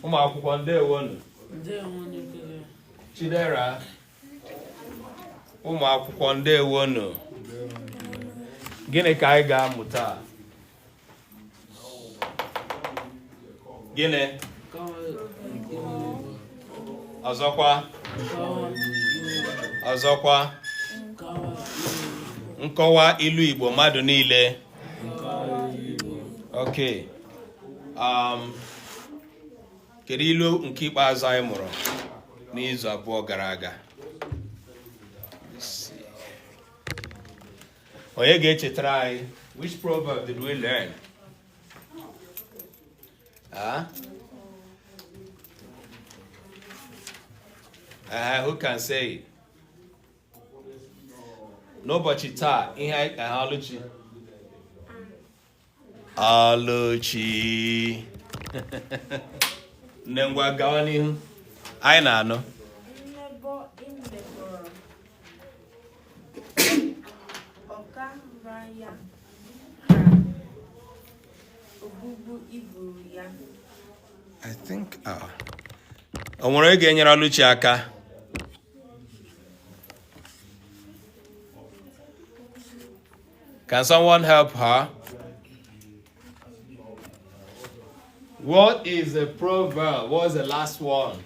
ụmụ akwụkwọ ndewonu. Chidera, ụmụ akwụkwọ ndewonu. Gịnị ka anyị ga-amụta? Gịnị? Ọzọkwa nkọwa ilu Igbo mmadụ niile. Okay. Kedu ilu nke ikpeazụ anyị mụrụ n'izu abụọ gara aga? Onye ga-echetara anyị? Which proverb did we learn? Who can say it? N'ụbọchị taa, ihe anyị ka ha Oluchi. Nne ngwa gawa n'ihu. Anyị na-anụ. I think o nwere oge enyere Oluchi aka? Can someone help her? What is the proverb? What was the last one?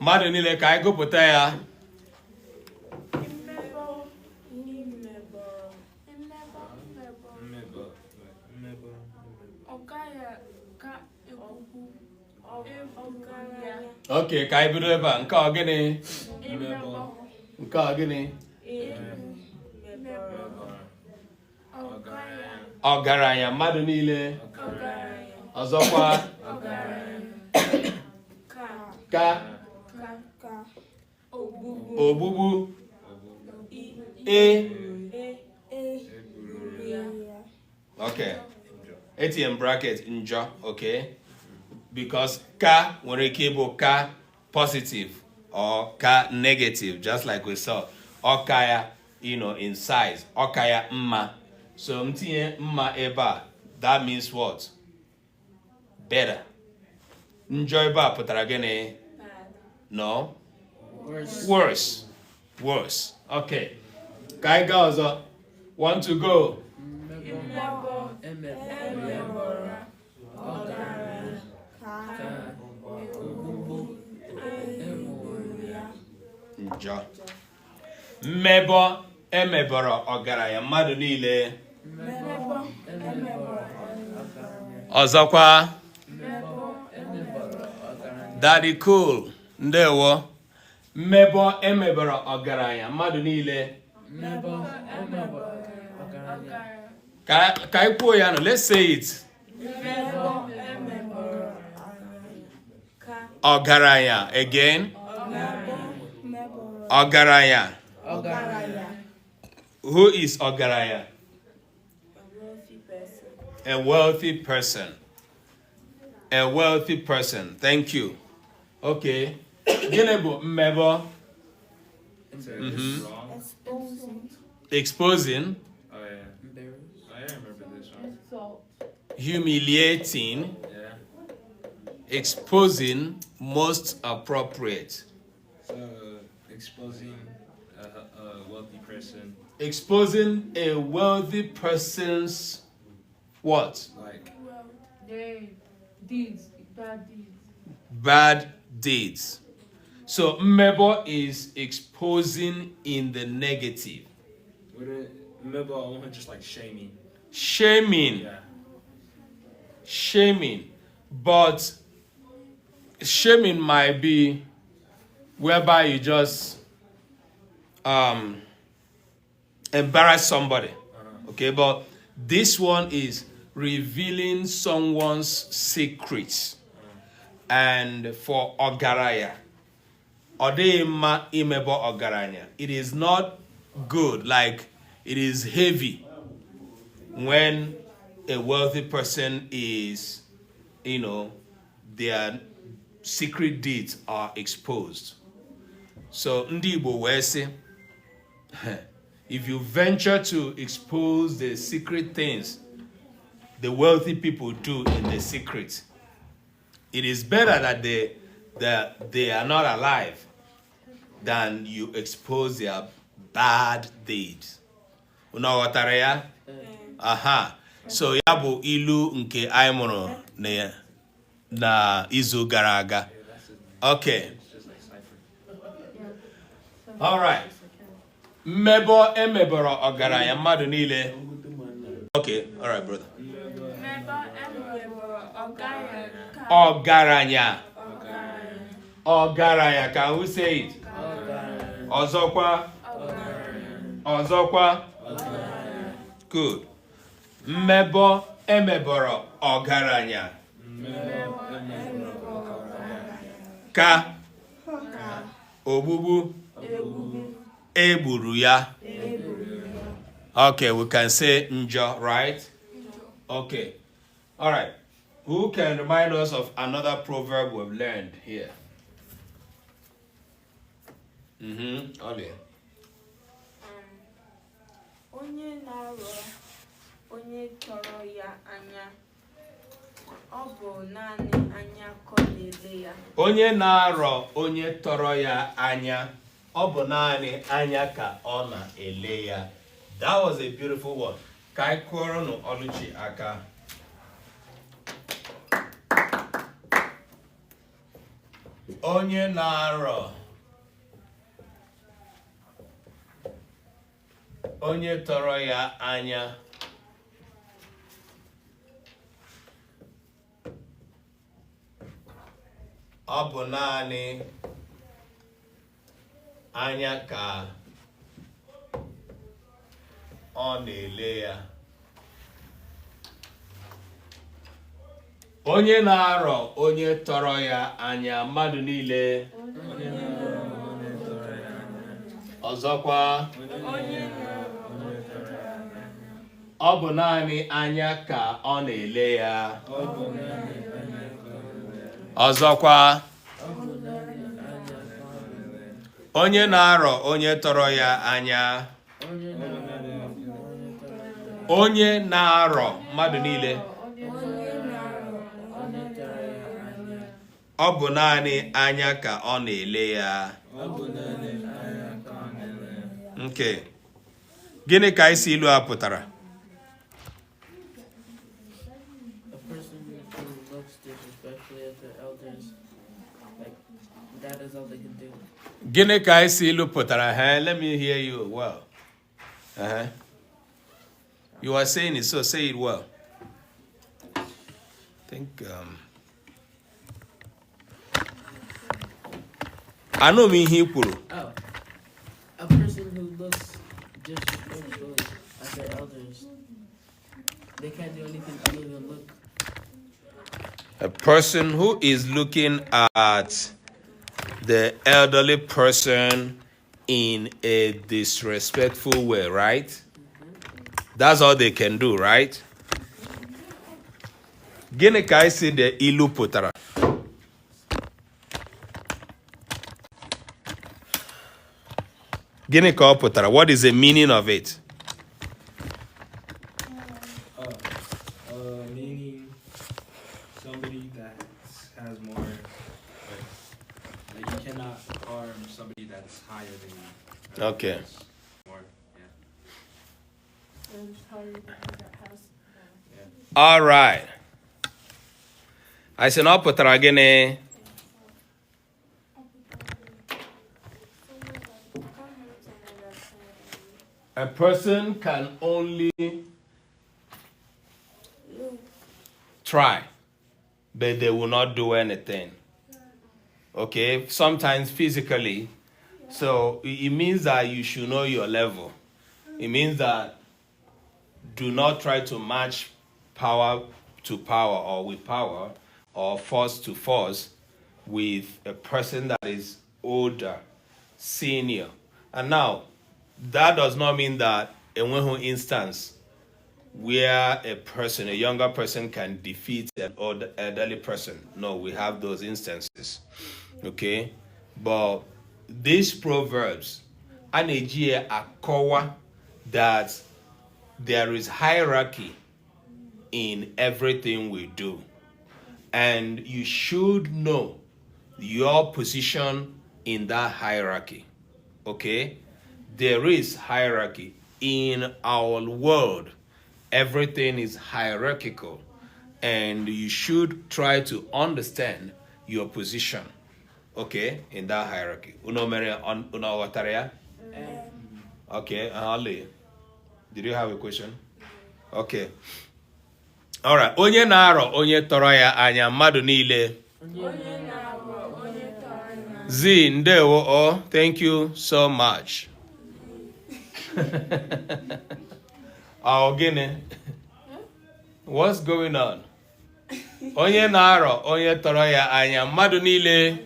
Mmadụ niile ka anyị gụpụta ya. Okay, ka anyị bido ebe a. Nke ọ gịnị? Nke ọ gịnị? Ọgaranya mmadụ niile. Ọzọkwa? Ka ogbugbu. Okay. ATM bracket njọ, okay? Because ka nwere ike ịbụ ka positive or ka negative, just like we saw. Ọka ya, in size. Ọka ya mma. So mtinye mma ebe a, that means what? Better. Njọ ebe a pụtara gịnị? No. Worse. Okay. Ka anyị gaa ọzọ. Want to go? Njọ. Mmebọ emebọrọ ọgaranya mmadụ niile. Ọzọkwa? Daddy cool. Ndewo. Mmebọ emebọrọ ọgaranya mmadụ niile. Ka anyị kwuo ya nọ. Let's say it. Ọgaranya. Again. Ọgaranya. Who is ọgaranya? A wealthy person. A wealthy person. Thank you. Okay. Gịnị bụ mmebọ? Exposing. Oh yeah. I remember this one. Humiliating. Yeah. Exposing, most appropriate. So exposing a wealthy person. Exposing a wealthy person's what? Like deeds, bad deeds. Bad deeds. So mmebo is exposing in the negative. Remember, I want just like shaming. Shaming. Yeah. Shaming. But shaming might be whereby you just embarrass somebody. Okay, but this one is revealing someone's secrets. And for ogaraya, odema imebo ogaranya, it is not good, like it is heavy when a wealthy person is, their secret deeds are exposed. So ndị Igbo wee sị, if you venture to expose the secret things the wealthy people do in the secret, it is better that they are not alive than you expose their bad deeds. Una ghọtara ya? Aha. So ya bụ ilu nke anyị mụrụ na izu gara aga. Okay. All right. Mmebo emeboro ọgaranya mmadụ niile. Okay, all right, brother. Ọgaranya. Ọgaranya, can we say it? Ọzọkwa. Ọzọkwa. Good. Mmebo emeboro ọgaranya. Ka. Ogbugbu. Egburu ya. Okay, we can say njọ, right? Okay. All right. Who can remind us of another proverb we've learned here? Oli. Onye na-arọ onye tọrọ ya anya, ọ bụ naanị anya ka ọ na-ele ya. Onye na-arọ onye tọrọ ya anya, ọ bụ naanị anya ka ọ na-ele ya. That was a beautiful one. Ka anyị kụọrọ nụ Oluchi aka. Onye na-arọ onye tọrọ ya anya, ọ bụ naanị anya ka ọ na-ele ya. Onye na-arọ onye tọrọ ya anya, mmadụ niile. Ọzọkwa. Ọ bụ naanị anya ka ọ na-ele ya. Ọzọkwa. Onye na-arọ onye tọrọ ya anya. Onye na-arọ, mmadụ niile. Ọ bụ naanị anya ka ọ na-ele ya. Okay. Gịnị ka isi ilu a pụtara? A person who looks disrespectfully at their elders, like that is all they can do. Gịnị ka isi ilu pụtara? Let me hear you well. You are saying it, so say it well. I think I know me he kwuru. Oh, a person who looks disrespectfully at their elders, they can't do anything other than look. A person who is looking at the elderly person in a disrespectful way, right? That's all they can do, right? Gịnị ka isi the ilu pụtara? Gịnị ka ọ pụtara? What is the meaning of it? Meaning somebody that has more, like you cannot harm somebody that's higher than you. Okay. More, All right. I said, no pụtara gịnị? A person can only try, but they will not do anything. Okay? Sometimes physically. So it means that you should know your level. It means that do not try to match power to power, or with power, or force to force with a person that is older, senior. And now, that does not mean that in one instance where a younger person can defeat an elderly person. No, we have those instances. Okay? But these proverbs, Anejie Akowa, that there is hierarchy in everything we do. And you should know your position in that hierarchy. Okay? There is hierarchy in our world. Everything is hierarchical. And you should try to understand your position. Okay? In that hierarchy. Uno wataria? Okay, Ali. Did you have a question? Okay. All right. Onye na-arọ onye tọrọ ya anya mmadụ niile. Z, ndewo. Oh, thank you so much. Oh, gini. What's going on? Onye na-arọ onye tọrọ ya anya mmadụ niile.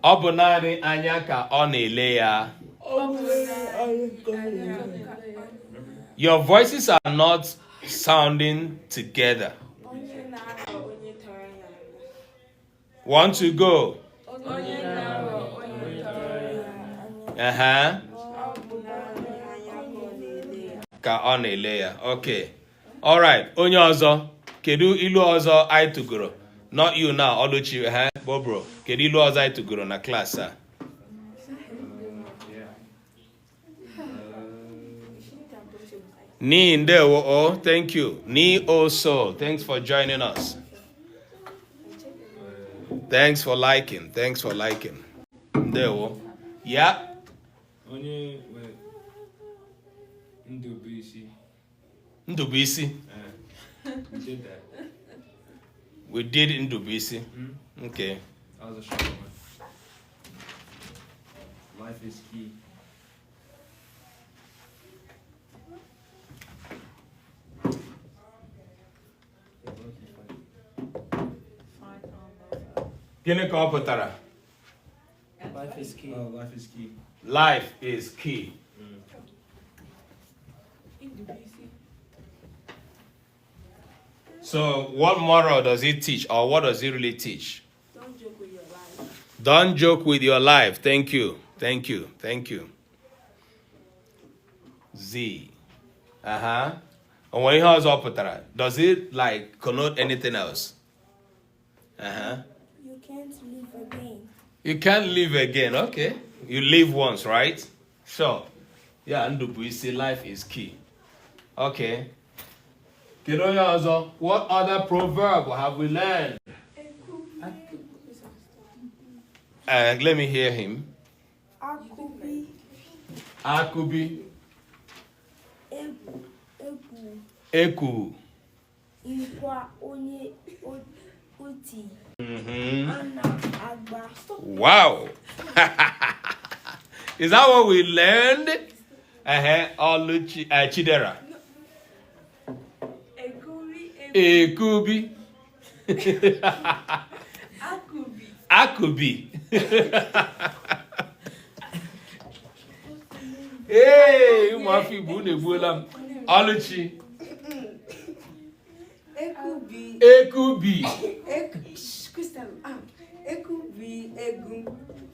Ọ bụ naanị anya ka ọ na-ele ya. Your voices are not sounding together. Want to go? Ka ọ na-ele ya. Okay. All right. Onye ọzọ. Kedu ilu ọzọ anyị tụgoro? Not you now, Oluchi, Bobro. Kedu ilu ọzọ anyị tụgoro na class a? Ni ndewo. Oh, thank you. Ni also. Thanks for joining us. Thanks for liking. Thanks for liking. Ndewo. Yeah. Onye Ndubisi. Ndubisi. We did that. We did Ndubisi. Okay. That was a short one. Life is key. Gịnị ka ọ pụtara? Life is key. Oh, life is key. Life is key. So, what moral does it teach, or what does it really teach? Don't joke with your life. Don't joke with your life. Thank you. Thank you. Thank you. Z. And when ihe ọzọ pụtara, does it like connote anything else? You can't live again. You can't live again. Okay. You live once, right? Sure. Yeah, Ndubuisi, life is key. Okay. Kedu onye ọzọ? What other proverb have we learned? Let me hear him. Akubi. Akubi. Eku. Ikwa onye oti. Mm-hmm. Agba. Wow. Is that what we learned? Oluchi, Chidera. Ekubi. Akubi. Hey, Mafi Bunebulam. Oluchi. Ekubi. Ekubi egum.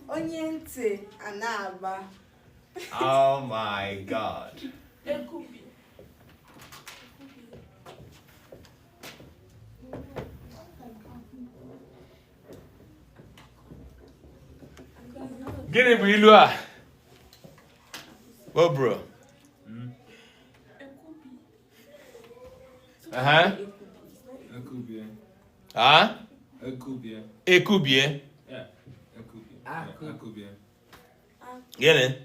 Onye ntị anaba. Oh my God. Ekubi. Gịnị bụ ilu a? Bobro. Ekubie. Huh? Ekubie. Ekubie. Yeah. Ekubie. Ekubie. Gịnị?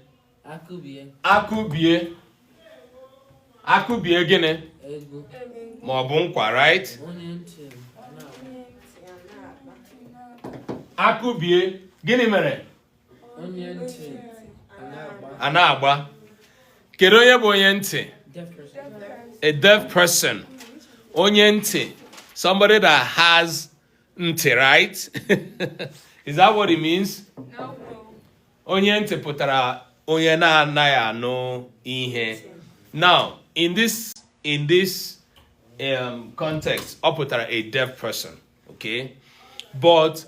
Akubie. Akubie. Akubie gịnị? Ego. Ma ọ bụ nkwa, right? Onye ntị. Akubie. Gịnị mere? Onye ntị. A na-agba. Kedu onye bụ onye ntị? Deaf person. A deaf person. Onye ntị. Somebody that has ntị, right? Is that what it means? No. Onye ntị pụtara onye na-anaghị anụ ihe. Now, in this context, ọ pụtara a deaf person, okay? But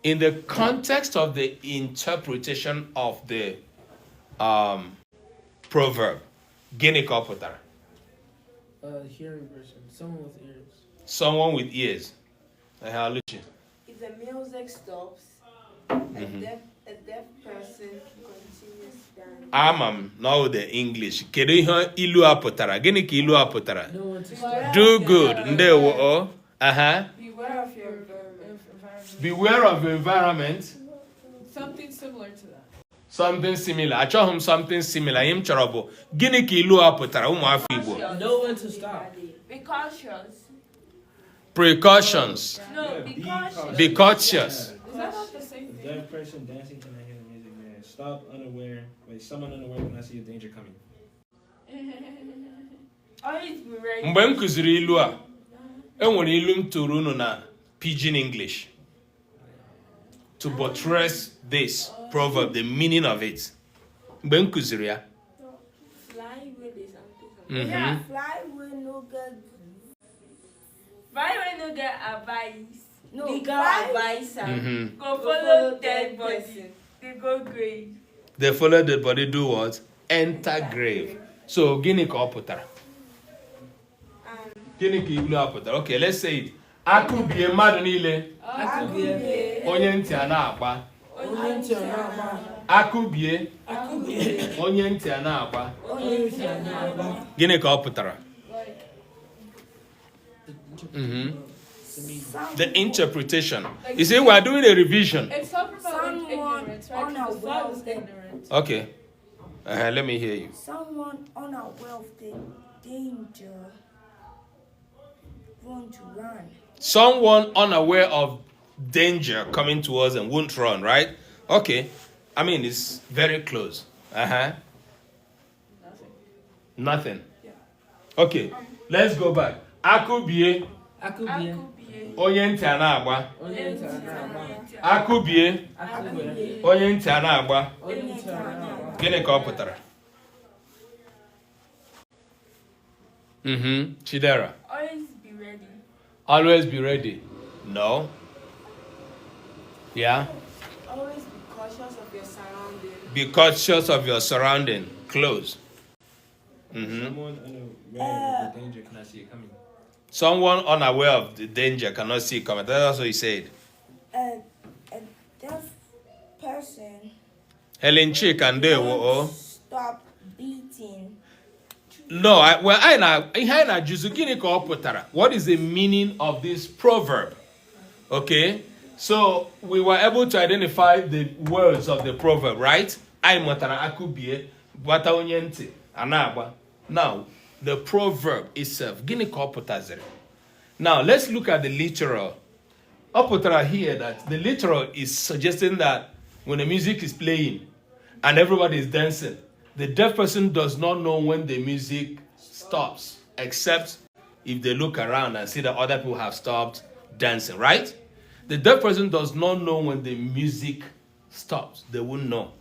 in the context of the interpretation of the proverb, gịnị ka ọ pụtara? Hearing person. Someone with ears. Someone with ears. If the music stops, a deaf person continues dancing. Amam, now the English. Kedu ihe ilu a pụtara? Gịnị ka ilu a pụtara? No one to stop. Do good. Ndewo. Oh. Beware of your environment. Beware of the environment. Something similar to that. Something similar. Achọghị m something similar. Ihe m chọrọ bụ gịnị ka ilu a pụtara ụmụafọ Igbo? Know when to stop. Be cautious. Precautions. No, be cautious. Be cautious. Is that not the same A thing? deaf person dancing cannot hear the music, man. Stop unaware. Like someone unaware when I see a danger coming. Always be ready. Mgbe m kụziri ilu a, enwere ilu m tụrụ unu na Pidgin English to buttress this proverb, the meaning of it. Mgbe m kụziri ya. Fly with is something. Mhm. Fly with no get. Fly with no get advice. No, legal advice. Mhm. Go follow dead body. They go grave. They follow the body do what? Enter grave. So gịnị ka ọ pụtara? Gịnị ka ilu a pụtara? Okay, let's say it. Akụbie mmadụ niile. Akubie. Onye ntị a na-agba. Onye ntị ọ na-agba. Akụbie. Akubie. Onye ntị a na-agba. Onye ntị ọ na-agba. Gịnị ka ọ pụtara? The interpretation. You see, we are doing a revision. It's talking about like, Someone ignorance, right? 'Cause the thought was unaware. ignorant. Okay. Let me hear you. Someone unaware of the danger want to run. Someone unaware of danger coming towards and won't run, right? Okay. I mean, it's very close. Nothing. Nothing. Yeah. Okay. Let's go back. Akụbie. Akubie. Onye ntị a na-agba. Onye ntị ọ na-agba. Akụbie. Akubie. Onye ntị a na-agba. Onye ntị ọ na-agba. Gịnị ka ọ pụtara? Chidera. Always be ready. Always be ready. No. Yeah. Always be cautious of your surroundings. Be cautious of your surrounding. Close. Someone unaware of the danger cannot see it coming. Someone unaware of the danger cannot see it coming. That's what he said. A deaf person Helen Chick and they were. stop beating. No, what is the meaning of this proverb? Okay, so we were able to identify the words of the proverb, right? Now, the proverb itself. Now, let's look at the literal. Here that the literal is suggesting that when the music is playing and everybody is dancing, the deaf person does not know when the music stops, except if they look around and see that other people have stopped dancing, right? The deaf person does not know when the music stops. They won't know.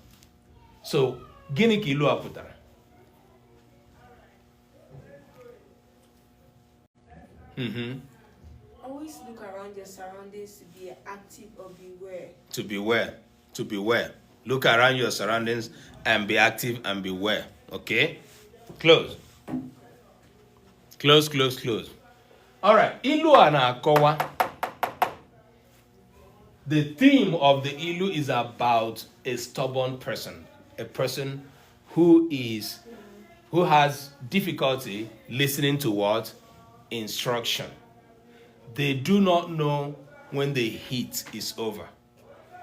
So, gini ki ilu aputara. Always look around your surroundings to be active or beware. To beware. To beware. Look around your surroundings and be active and beware. Okay? Close. Close, close, close. Alright. Ilu anakowa. The theme of the Ilu is about a stubborn person. A person who has difficulty listening to what? Instruction. They do not know when the heat is over.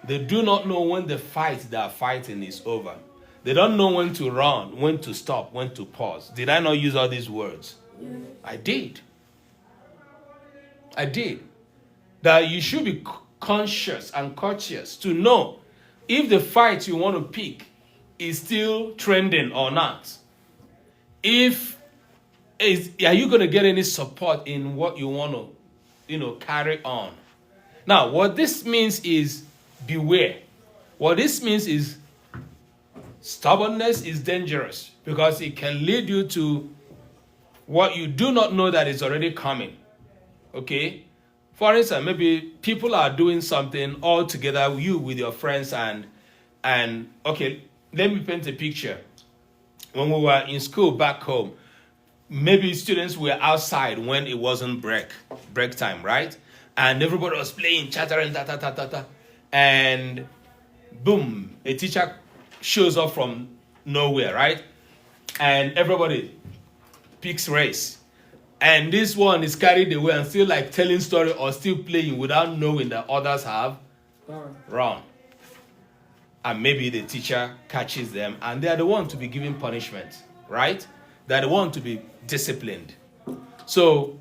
They do not know when the fight they are fighting is over. They don't know when to run, when to stop, when to pause. Did I not use all these words? Yeah. I did. That you should be conscious and courteous to know if the fight you want to pick is still trending or not. If are you going to get any support in what you want to, carry on? Now, what this means is beware. What this means is stubbornness is dangerous because it can lead you to what you do not know that is already coming. Okay? For instance, maybe people are doing something all together, you with your friends, and okay, let me paint a picture. When we were in school back home, maybe students were outside when it wasn't break time, right? And everybody was playing, chattering, and boom, a teacher shows up from nowhere, right? And everybody picks race. And this one is carried away and still like telling story or still playing without knowing that others have run. And maybe the teacher catches them and they are the one to be given punishment, right? They're the one to be disciplined. So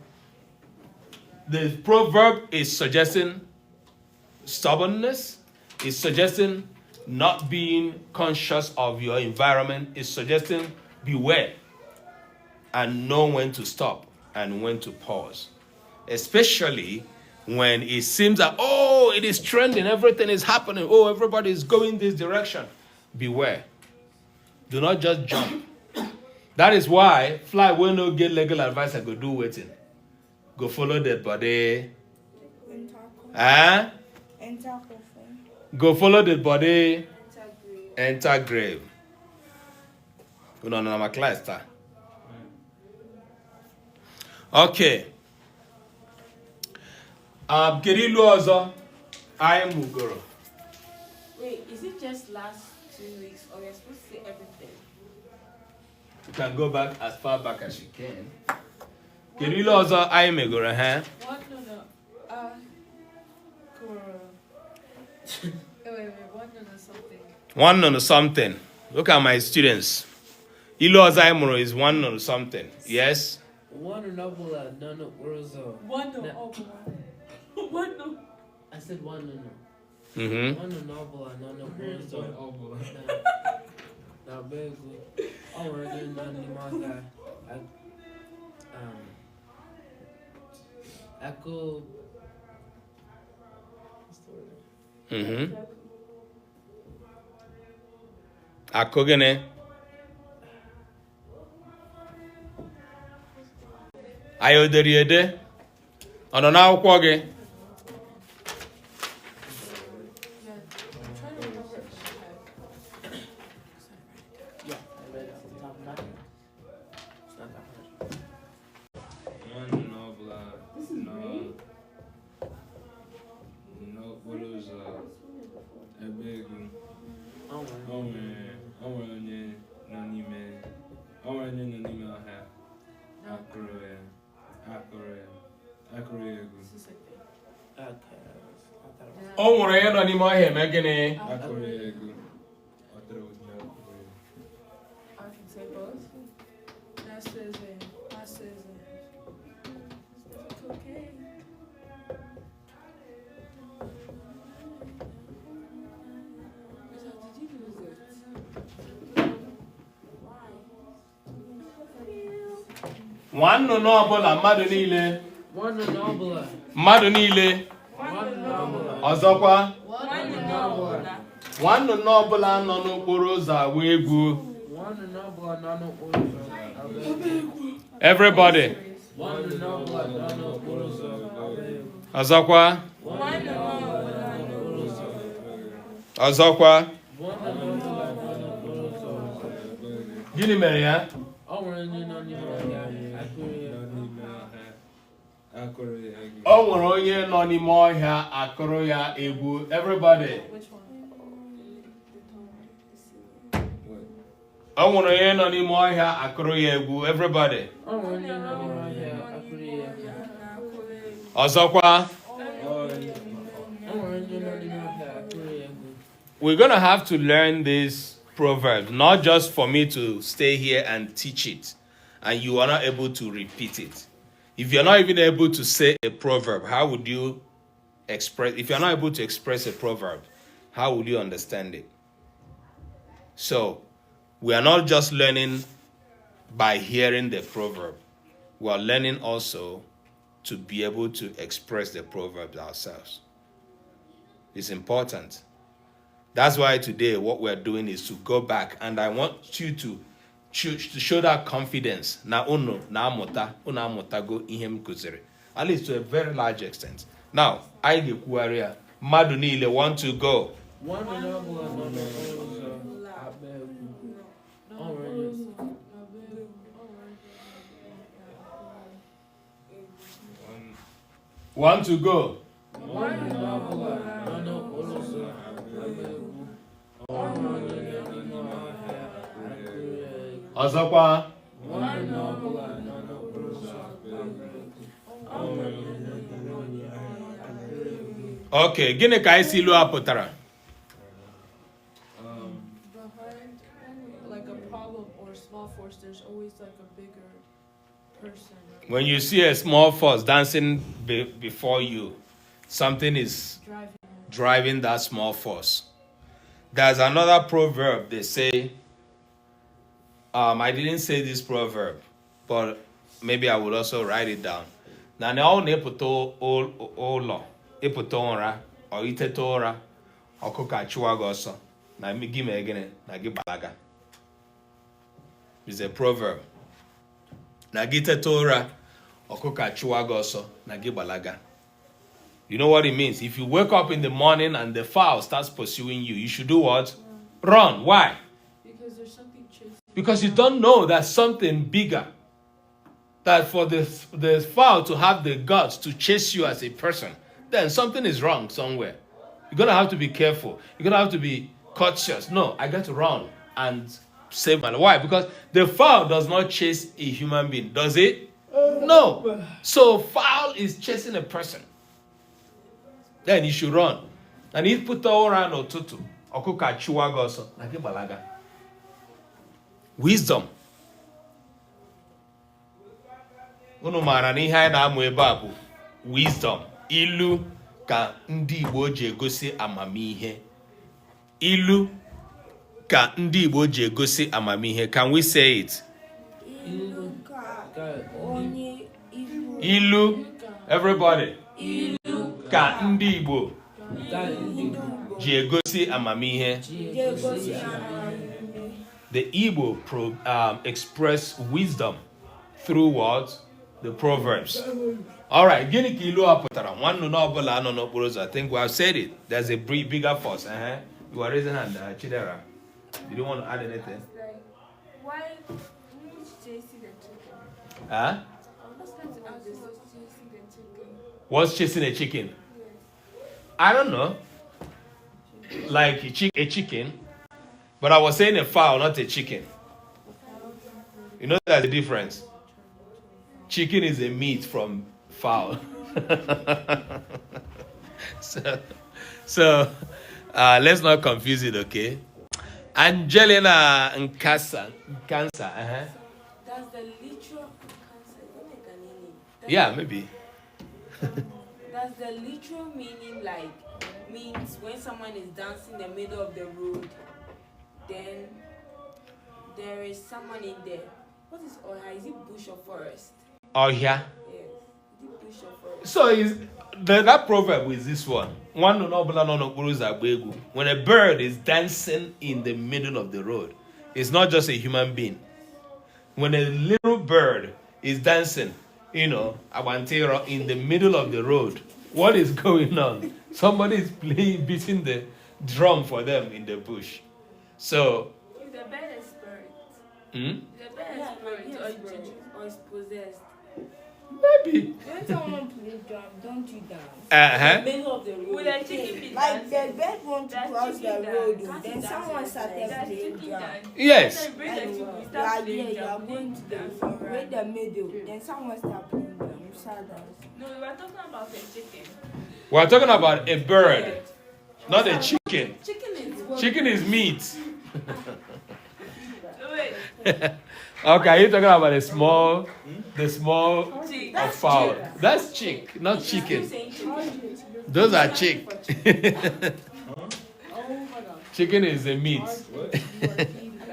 the proverb is suggesting stubbornness, is suggesting not being conscious of your environment, is suggesting beware and know when to stop and when to pause. Especially when it seems that, it is trending, everything is happening, everybody is going this direction. Beware. Do not just jump. That is why fly will not get legal advice and go do waiting. Go follow that body. Go follow the body. Enter grave. No, my class. Okay. Kerilu ọzọ, I mugoro. Wait, is it just last 2 weeks or you're supposed to say everything? You can go back as far back as you can. Kerilu ọzọ, I mugoro, huh? What? No. Wait. One no something. One Look at my students. Ilu ọzọ I mugoro is one something. Yes? One noble, none of Urozo. One no. One no. I said one no. Mm-hmm. One noble, none of Urozo. Now, very good. Oh, we're doing none of manga. I go. Mm-hmm. Akogene. Ayoderiede. Ọ nọ n'akwụkwọ gị? Yeah, I'm trying to remember. Yeah, I read it off the top of my head. It's not that hard. What is a big Oh, onye nọ n'ime ọha akụrụ egwu okay. O nwere onye nọ n'ime ọhịa eme gịnị? akụrụ egwu I can say both. That's it. It's okay. Did you lose it? Nwa nnụnụ ọbụla mmadụ niile. One noble. Mmadụ niile. One noble. Ọzọkwa. One Nwa nnụnụ ọbụla nọ n'okporo ụzọ agba egwu. One noble, none of Urozo. Everybody. One noble, none of Urozo. Ọzọkwa. Ọzọkwa. One noble, none of Urozo. Gịnị mere ya? Oh, we're in on the akụrụ egwu O nwere onye nọ n'ime ọhịa akụrụ ya egwu. Everybody. Which one? O nwere onye nọ n'ime ọhịa akụrụ ya egwu. Everybody. Oh, we're in on the Ọzọkwa. We're going to have to learn this proverb, not just for me to stay here and teach it, and you are not able to repeat it. If you're not even able to say a proverb, how would you express? If you're not able to express a proverb, how would you understand it? So, we are not just learning by hearing the proverb. we are learning also to be able to express the proverbs ourselves. It's important. That's why today what we're doing is to go back, and I want you to show that confidence. Na uno na amota go ihem kuzere. At least to a very large extent. Now, I get madu niile want to go. Want to go. Ọzọkwa. Okay, gịnị ka isi ilu a pụtara? Behind like a problem or small force, there's always like a bigger person. When you see a small force dancing before you, something is driving that small force. There's another proverb they say. I didn't say this proverb, but maybe I will also write it down. Na all neputo olo, eputo ora, or iteto ora, or kuka chuagoso. Na mi give me again, na give balaga. It's a proverb. Na giteto ora, or kuka chuagoso, na give balaga. You know what it means? If you wake up in the morning and the fowl starts pursuing you, you should do what? Run. Why? Because there's something chasing. Because you don't know that something bigger. That for the fowl to have the guts to chase you as a person, then something is wrong somewhere. You're going to have to be careful. You're going to have to be cautious. No, I got to run and save my life. Why? Because the fowl does not chase a human being, does it? No. So fowl is chasing a person. Then you should run. And he put around otutu. Okuka chuwagoso. Naki balaga. Wisdom. Unu mara na ihe anyị na-amụ ebe a bụ wisdom. Ilu ka ndị Igbo ji egosi amamihe. Ilu ka ndị Igbo ji egosi amamihe. Can we say it? Ilu. Everybody. Ilu ka ndị Igbo ji egosi amamihe. The Igbo express wisdom through what? The Proverbs. All right. Gini ki ilu aputara. One no bala no no porozo. I think we have said it. There's a bigger force. You are raising hand, Chidera. You don't want to add anything? Like, why who's chasing the chicken? Huh? I was going to ask who's chasing the chicken. What's chasing a chicken? I don't know. Like a chicken. But I was saying a fowl, not a chicken. You know that's the difference. Chicken is a meat from fowl. so let's not confuse it, okay? Angelina Nkasa. That's the literal Yeah, maybe. That's the literal meaning, like, means when someone is dancing in the middle of the road, then there is someone in there. What is Oha? Is it bush or forest? Oh, yeah. Yes. Is it bush or forest? So that proverb is this one. When a bird is dancing in the middle of the road, it's not just a human being. When a little bird is dancing, in the middle of the road, what is going on? Somebody is beating the drum for them in the bush. So, If the bird is spirit, hmm? the bird is spirit or is possessed. Maybe. When someone plays drum, don't you dance? Uh-huh. Middle of the road. Would a chicken be Like the dancing? bird want to That cross the chicken road, dance. then That someone chicken started dance. playing drum. Yes. Then bring the chicken, we You are start here, playing you are drum. going to the with the middle, then someone start playing drum. You start dancing. No, we were talking about a chicken. We're talking about a bird, not a chicken. Chicken is what? Chicken is meat. Wait. Okay, you're talking about the small Chick. of fowl. That's chick, not chicken. Saying chicken. Those are chick. Chicken is a meat.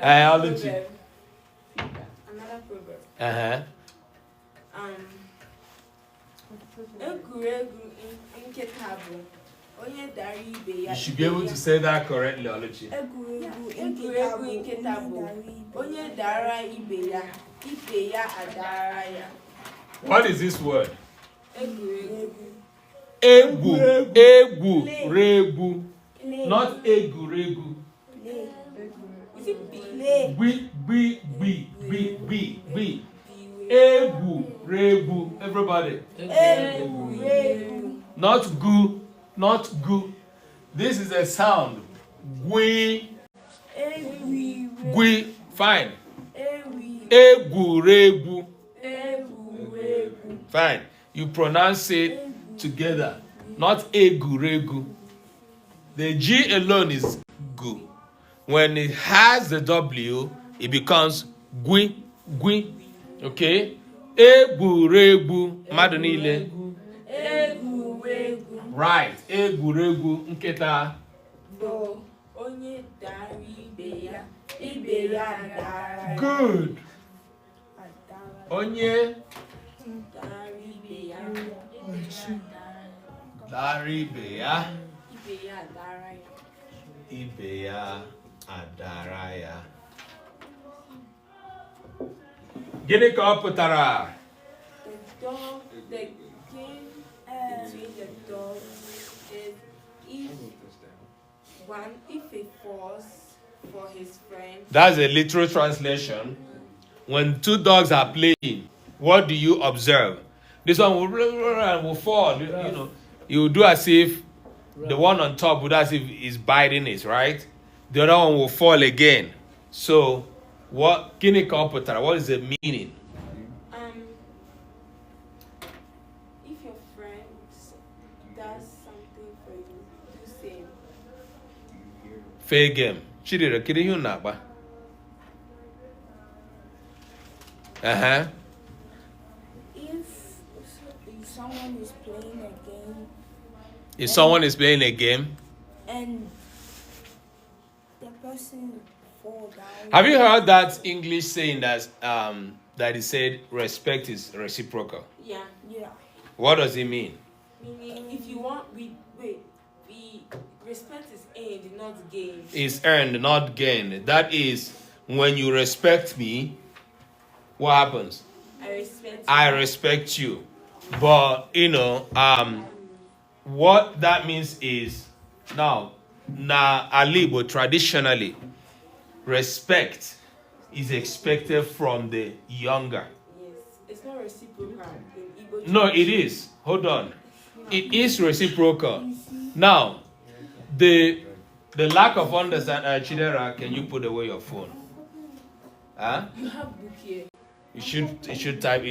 Another proverb. Uh-huh. egwuregwu nkịta bụ onye dara ibe ya. You should be able to say that correctly, Oluchi. Egwuregwu nkịta bụ onye dara ibe ya adara ya. What is this word? Egwuregwu. Egwuregwu. Not egwuregwu. Is it B? B. Egwuregwu. Everybody. Egwuregwu. Not gu. Not gu. This is a sound. Gui. Gui. Fine. Egwuregwu. Fine. You pronounce it together. Not egwuregwu. The G alone is gu. When it has the W, it becomes gui. Gui. Okay? Egwuregwu. Mmadụ niile. Right. Egwuregwu nkịta. Onye dara ibe ya dara. Good. Onye Dara ibe ya dara ibe ya. dara ya. Ibe ya adara ya. Gịnị ka ọ pụtara? The game between the dogs is if it falls for his friend. That's a literal translation. When two dogs are playing, what do you observe? This one will fall. You know, you will do as if the one on top would as if is biting it, right? The other one will fall again. So, what? Gịnị ka ọ pụtara? What is the meaning? If your friend does something for you, do same. Fair game. Chidera, kiri ihe na-agba. If someone is playing a game. If someone is playing a game. And the person fall down. Have you heard that English saying that it said respect is reciprocal? Yeah. What does it mean? Meaning, if you want, respect is earned, not gained. It's earned, not gained. That is, when you respect me, what happens? I respect you. But, what that means is, now, Alibo, traditionally, respect is expected from the younger. Yes, it's not reciprocal in Igbo. No, it is. Hold on. It is reciprocal. Now, the lack of understanding, Chidera, can you put away your phone? Huh? You have book here. You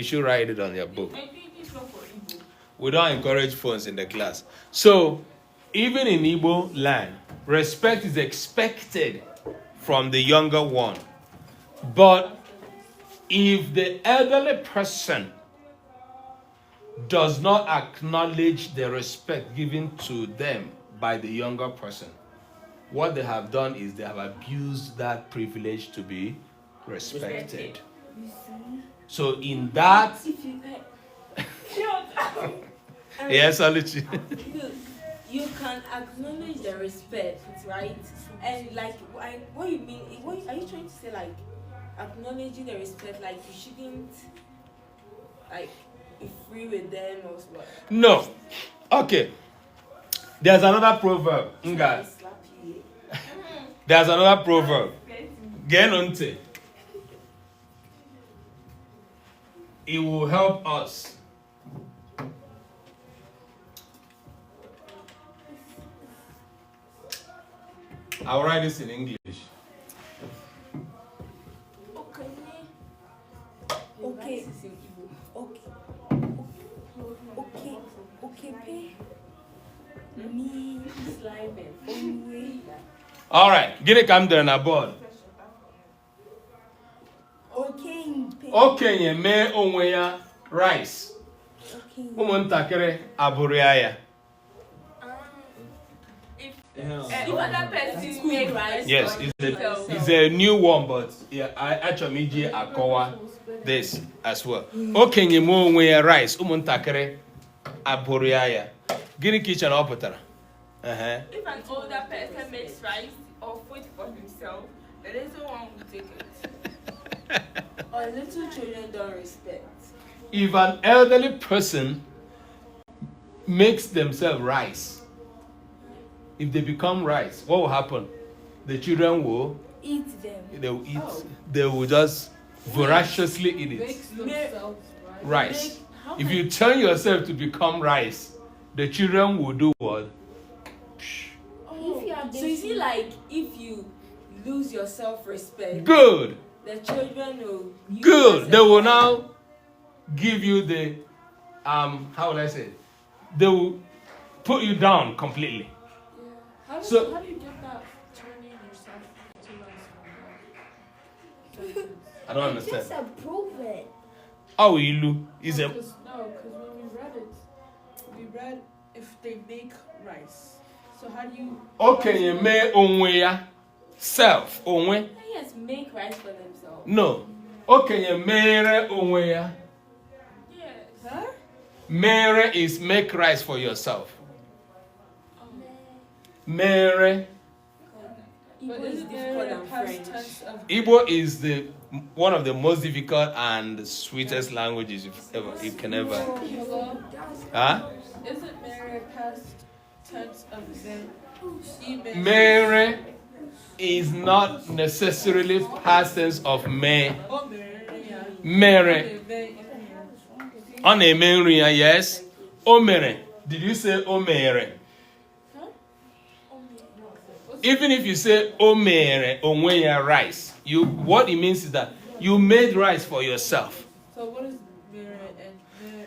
should write it on your book. I think it's not for Igbo. We don't encourage phones in the class. So, even in Igbo land, respect is expected from the younger one. But if the elderly person does not acknowledge the respect given to them by the younger person, what they have done is they have abused that privilege to be respected. So in that... Yes, Oluchi. You can acknowledge the respect, right? And like, what you mean? Are you trying to say like acknowledging the respect, like you shouldn't like be free with them or what? No. Okay. There's another proverb. Nga. Slap you. There's another proverb. Genonte. It will help us. I'll write this in English. All right. Gịnị ka m dere na board? Okenye mee onwe ya rice. Ụmụntakịrị abụrịa ya. If other person make rice. Yes, it's a new one, but yeah, I actually iji akọwa this as well. Okenye mo onwe ya rice, ụmụntakịrị abụrụ ya. Gịnị ka ị chọrọ ọ pụtara? If an older person makes rice or food for himself, the little one will take it. Or little children don't respect. If an elderly person makes themselves rice, if they become rice, what will happen? The children will Eat them. they will eat. They will just voraciously eat it. Makes themselves Rice. If you turn yourself to become rice, the children will do what? If you are So you see, like, if you lose your self-respect, Good. the children will. Good. They will now give you the how will I say it? They will put you down completely. How do So- you get that turning yourself into rice? I don't understand. just approve it. Oh, Ilu is a Because when we read it, we read if they make rice. So how do you? okenye me onwe ya self onwe. Yes, make rice for themselves. No. Okenye mere onwe ya. Yes. Huh? Mere is make rice for yourself. Mere. Igbo But is isn't difficult there a than past French. tense of Igbo is the one of the most difficult and sweetest languages you can ever. hello? Huh? Isn't there a past tense of the Mere is not necessarily past tense of me. Oh, Mary, yeah. Mere. On a memory, yes. Omere. Did you say omere? Even if you say omere, onwe ya rice, what it means is that you made rice for yourself. So what is Mary and Mary?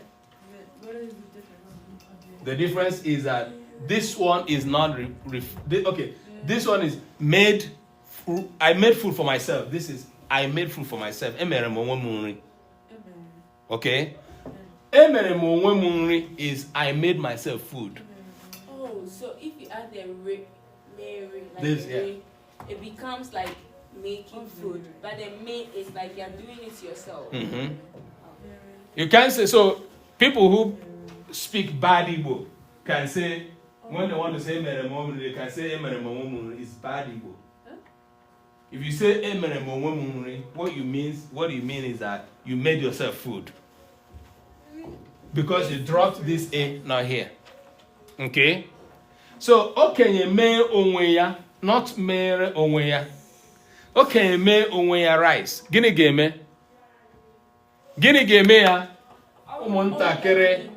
What is the difference? The difference is that this one is not okay. This one is made. I made food for myself. This is I made food for myself. Emere mo onwe m nri. Okay. Emere mo onwe m nri is I made myself food. Oh, so if you add the Mary, like This, the ray, it becomes like making food. But the main is like you're doing it yourself. Mm-hmm. You can't say so. People who speak bad Igbo can say when they want to say emere mo onwe m nri, they can say emere mo onwe m nri is bad Igbo. If you say emere mo onwe m nri, what you mean is that you made yourself food. Because you dropped this A not here. Okay? So, okenye me onwe ya, not mere onwe ya. Okenye me onwe ya rice. Gịnị ga-eme? Gịnị ga-eme ya? Ụmụntakịrị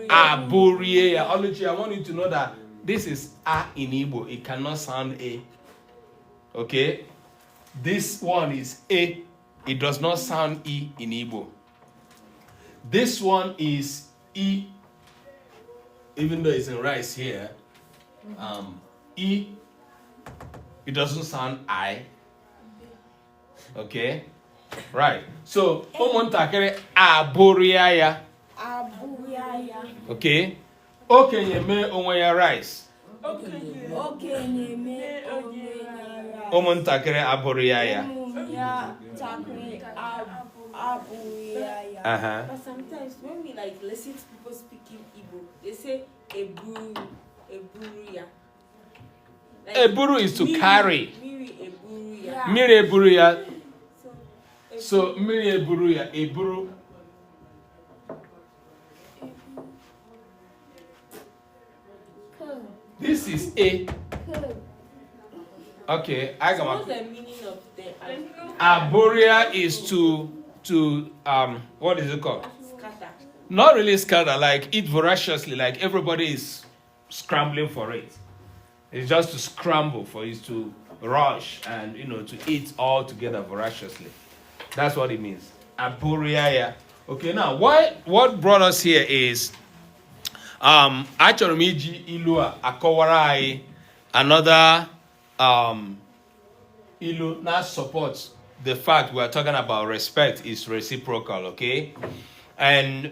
abụrie ya. Oluchi, I want you to know that this is A in Igbo. It cannot sound A. Okay? This one is A. It does not sound E in Igbo. This one is E, even though it's in rice here. E, it doesn't sound I. Okay? Right. So, ụmụntakịrị abụrịa ya. Abuyaya. Okay? Okenye me onwe ya rice. Okenye me oyara. Ụmụntakịrị abụrịa ya. Umunya takri abuyaya. Uh-huh. But sometimes when we like listen to people speaking Igbo, they say eburu, eburuya. Like, Eburu is to carry. Miri eburuya. Yeah. Mmiri eburu ya. So, So, mmiri eburu ya. Eburu. This is A. Okay, I so got what's the meaning of the Arborea is to what is it called? scatter? Not really scatter, like eat voraciously, like everybody is scrambling for it. It's just to scramble for it to rush and to eat all together voraciously. That's what it means. Arborea. Okay, now what brought us here is achọrọ m iji ilu a akọwara anyị another ilu that supports the fact we are talking about respect is reciprocal, okay? And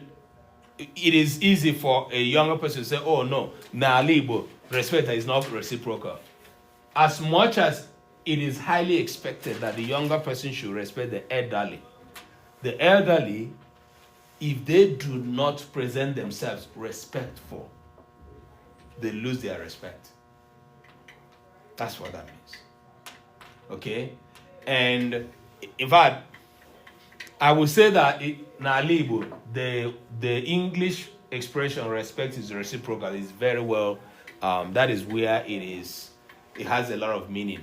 it is easy for a younger person to say, oh no, n'ala Igbo, respect is not reciprocal. As much as it is highly expected that the younger person should respect the elderly, the elderly, if they do not present themselves respectful, they lose their respect. That's what that means. Okay? And in fact, I would say that N'ala Igbo, the English expression respect is reciprocal is very well, that is where it has a lot of meaning.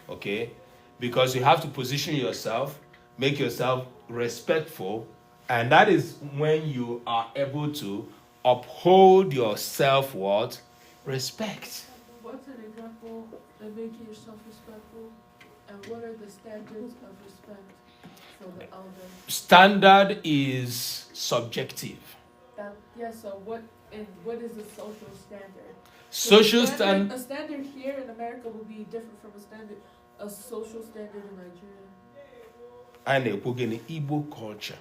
Okay? Because you have to position yourself, make yourself respectful, and that is when you are able to uphold your self-worth, respect. What's an example of making yourself respectful? And what are the standards of respect for the elder? Standard is subjective. So what is the social standard? Social A standard. standard here in America will be different from a social standard in Nigeria. And in Igbo culture,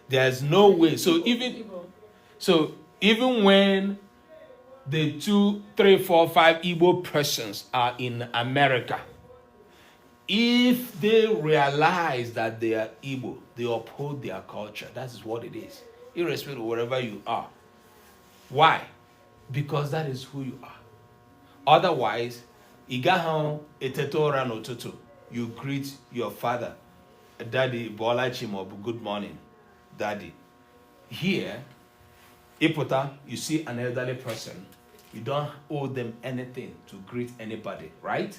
there's no way. So even when the 2, 3, 4, 5 Igbo persons are in America, if they realize that they are Igbo, they uphold their culture. That is what it is, irrespective of wherever you are. Why? Because that is who you are. Otherwise, igahon etetora notutu. You greet your father, Daddy Bola Chimobu, good morning, Daddy. Here, Ipota, you see an elderly person, you don't owe them anything to greet anybody, right?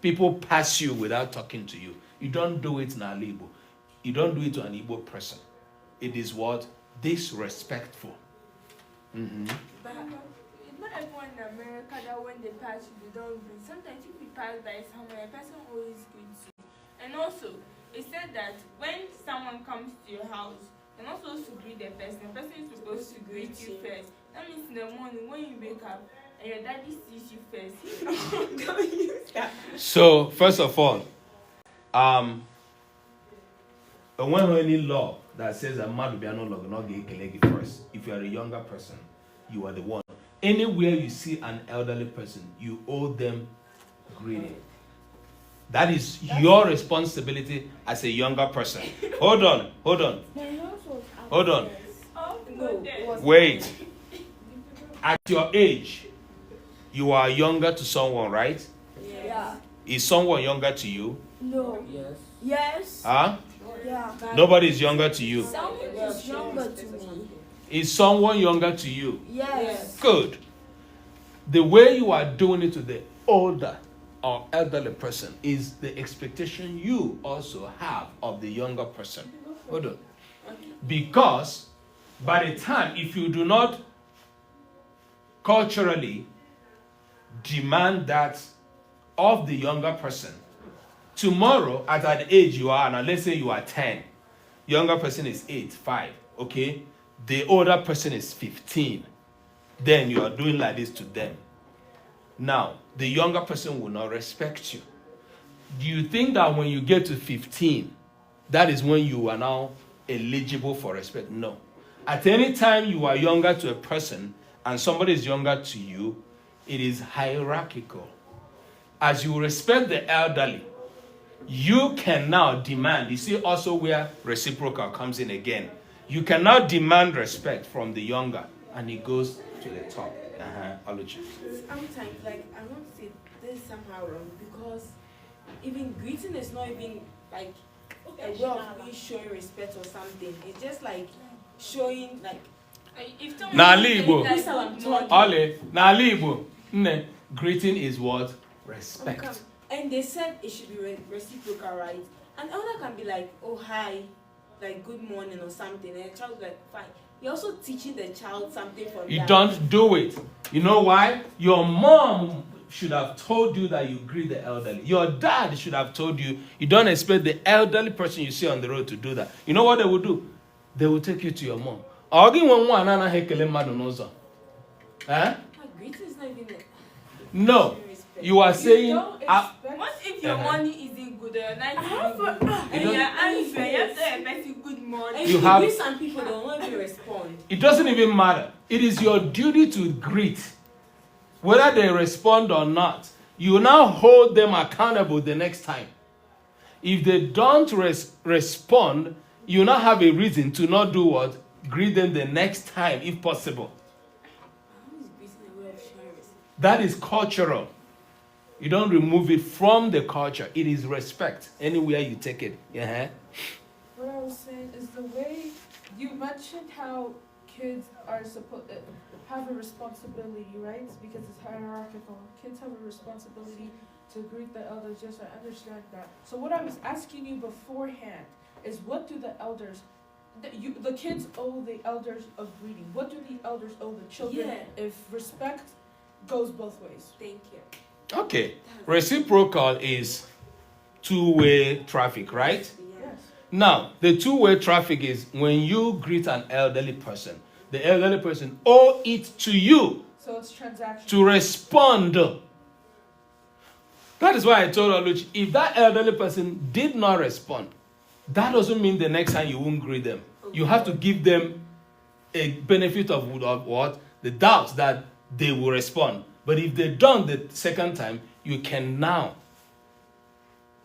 People pass you without talking to you. You don't do it in N'ala Igbo. You don't do it to an Igbo person. It is what? Disrespectful. Mm-hmm. But it's not everyone in America that when they pass you, they don't greet. Sometimes if you pass by somewhere, a person always greets you. And also, it said that when someone comes to your house, you're not supposed to greet the person. The person is supposed to greet you first. That means in the morning when you wake up and your daddy sees you first, don't use that. So, first of all, when any law that says a man will be no longer not get first, if you are a younger person, you are the one. Anywhere you see an elderly person, you owe them greeting. That is your responsibility as a younger person. Hold on. Wait. At your age, you are younger to someone, right? Yeah. Is someone younger to you? No. Yes. Yes. Huh? Yeah. Nobody is younger to you. Someone is younger to me. Is someone younger to you? Yes. Good. The way you are doing it to the older or elderly person is the expectation you also have of the younger person. Hold on. Because by the time, if you do not culturally demand that of the younger person, tomorrow at an age you are, now let's say you are 10, younger person is 8, 5, okay? The older person is 15. Then you are doing like this to them. Now, the younger person will not respect you. Do you think that when you get to 15, that is when you are now eligible for respect? No. At any time you are younger to a person and somebody is younger to you, it is hierarchical. As you respect the elderly, you can now demand. You see also where reciprocal comes in again. You can now demand respect from the younger, and it goes to the top. Sometimes, like, I want to say this is somehow wrong because even greeting is not even like a way of me showing respect or something. It's just like showing like if someone N'ala Igbo. that's how I'm talking. Ole, N'ala Igbo, greeting is what? Respect. Okay. And they said it should be reciprocal, right? And elder can be like, oh hi, like good morning or something, and the child like fine. You're also teaching the child something from You that. don't do it. You know why? Your mom should have told you that you greet the elderly. Your dad should have told you. You don't expect the elderly person you see on the road to do that. You know what they will do? They will take you to your mom. Huh? Greeting is not even it. No. You are saying... What if your money isn't good or your night isn't good? And you're angry, you have to tell a person good morning. And You you have- greet some people, they will not even respond. It doesn't even matter. It is your duty to greet. Whether they respond or not, you now hold them accountable the next time. If they don't respond, you now have a reason to not do what? Greet them the next time if possible. How is greeting a way of showing respect? That is cultural. You don't remove it from the culture. It is respect anywhere you take it. Yeah. What I was saying is the way you mentioned how kids are supposed have a responsibility, right? Because it's hierarchical. Kids have a responsibility to greet the elders. Yes, I understand that. So what I was asking you beforehand is, what do the elders, the kids owe the elders a greeting? What do the elders owe the children? Yeah. If respect goes both ways. Thank you. Okay. Reciprocal is two-way traffic, right? Yeah. Yes. Now, the two-way traffic is when you greet an elderly person, the elderly person owe it to you So it's transactional. to respond. That is why I told Oluchi, if that elderly person did not respond, that doesn't mean the next time you won't greet them. You have to give them a benefit of what? The doubt that they will respond. But if they don't the second time, you can now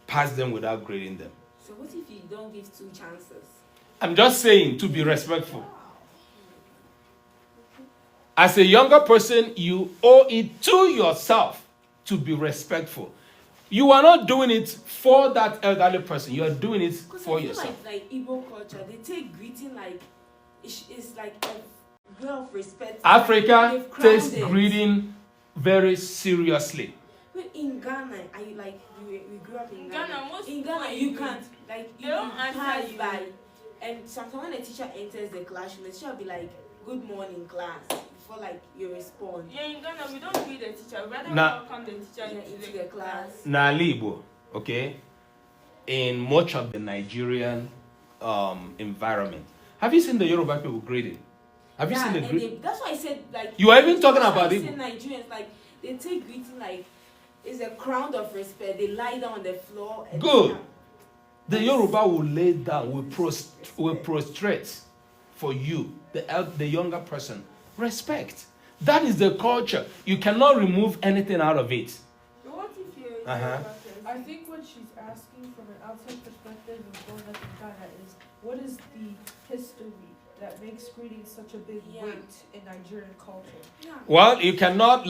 pass them without greeting them. So what if you don't give 2 chances? I'm just saying to be respectful. As a younger person, you owe it to yourself to be respectful. You are not doing it for that elderly person. You are doing it for yourself. Like Igbo culture, they take greeting like it's like a way of respect. Africa They've crowned takes it. greeting very seriously. But in Ghana, we grew up in Ghana. Ghana, most In Ghana, people you you can't like they don't pass answer you. by, and sometimes when a teacher enters the classroom, the teacher will be like, "Good morning, class," before like you respond. Yeah, in Ghana, we don't greet the teacher. We rather Nah. welcome the teacher Into the class. N'ala Igbo, okay, in much of the Nigerian environment. Have you seen the Yoruba people greeting? Have you Yeah, seen the and greeting? that's why I said like. You are even talking that's why about I it. said Nigerians like they take greeting like it's a crown of respect. They lie down on the floor. And Good. The Yoruba will lay down, will prostrate for you, the younger person. Respect. That is the culture. You cannot remove anything out of it. So what if you're Uh-huh. I think what she's asking from an outside perspective of growing up in Ghana is, what is the history that makes greeting such a big Yeah. weight in Nigerian culture? Yeah. Well, you cannot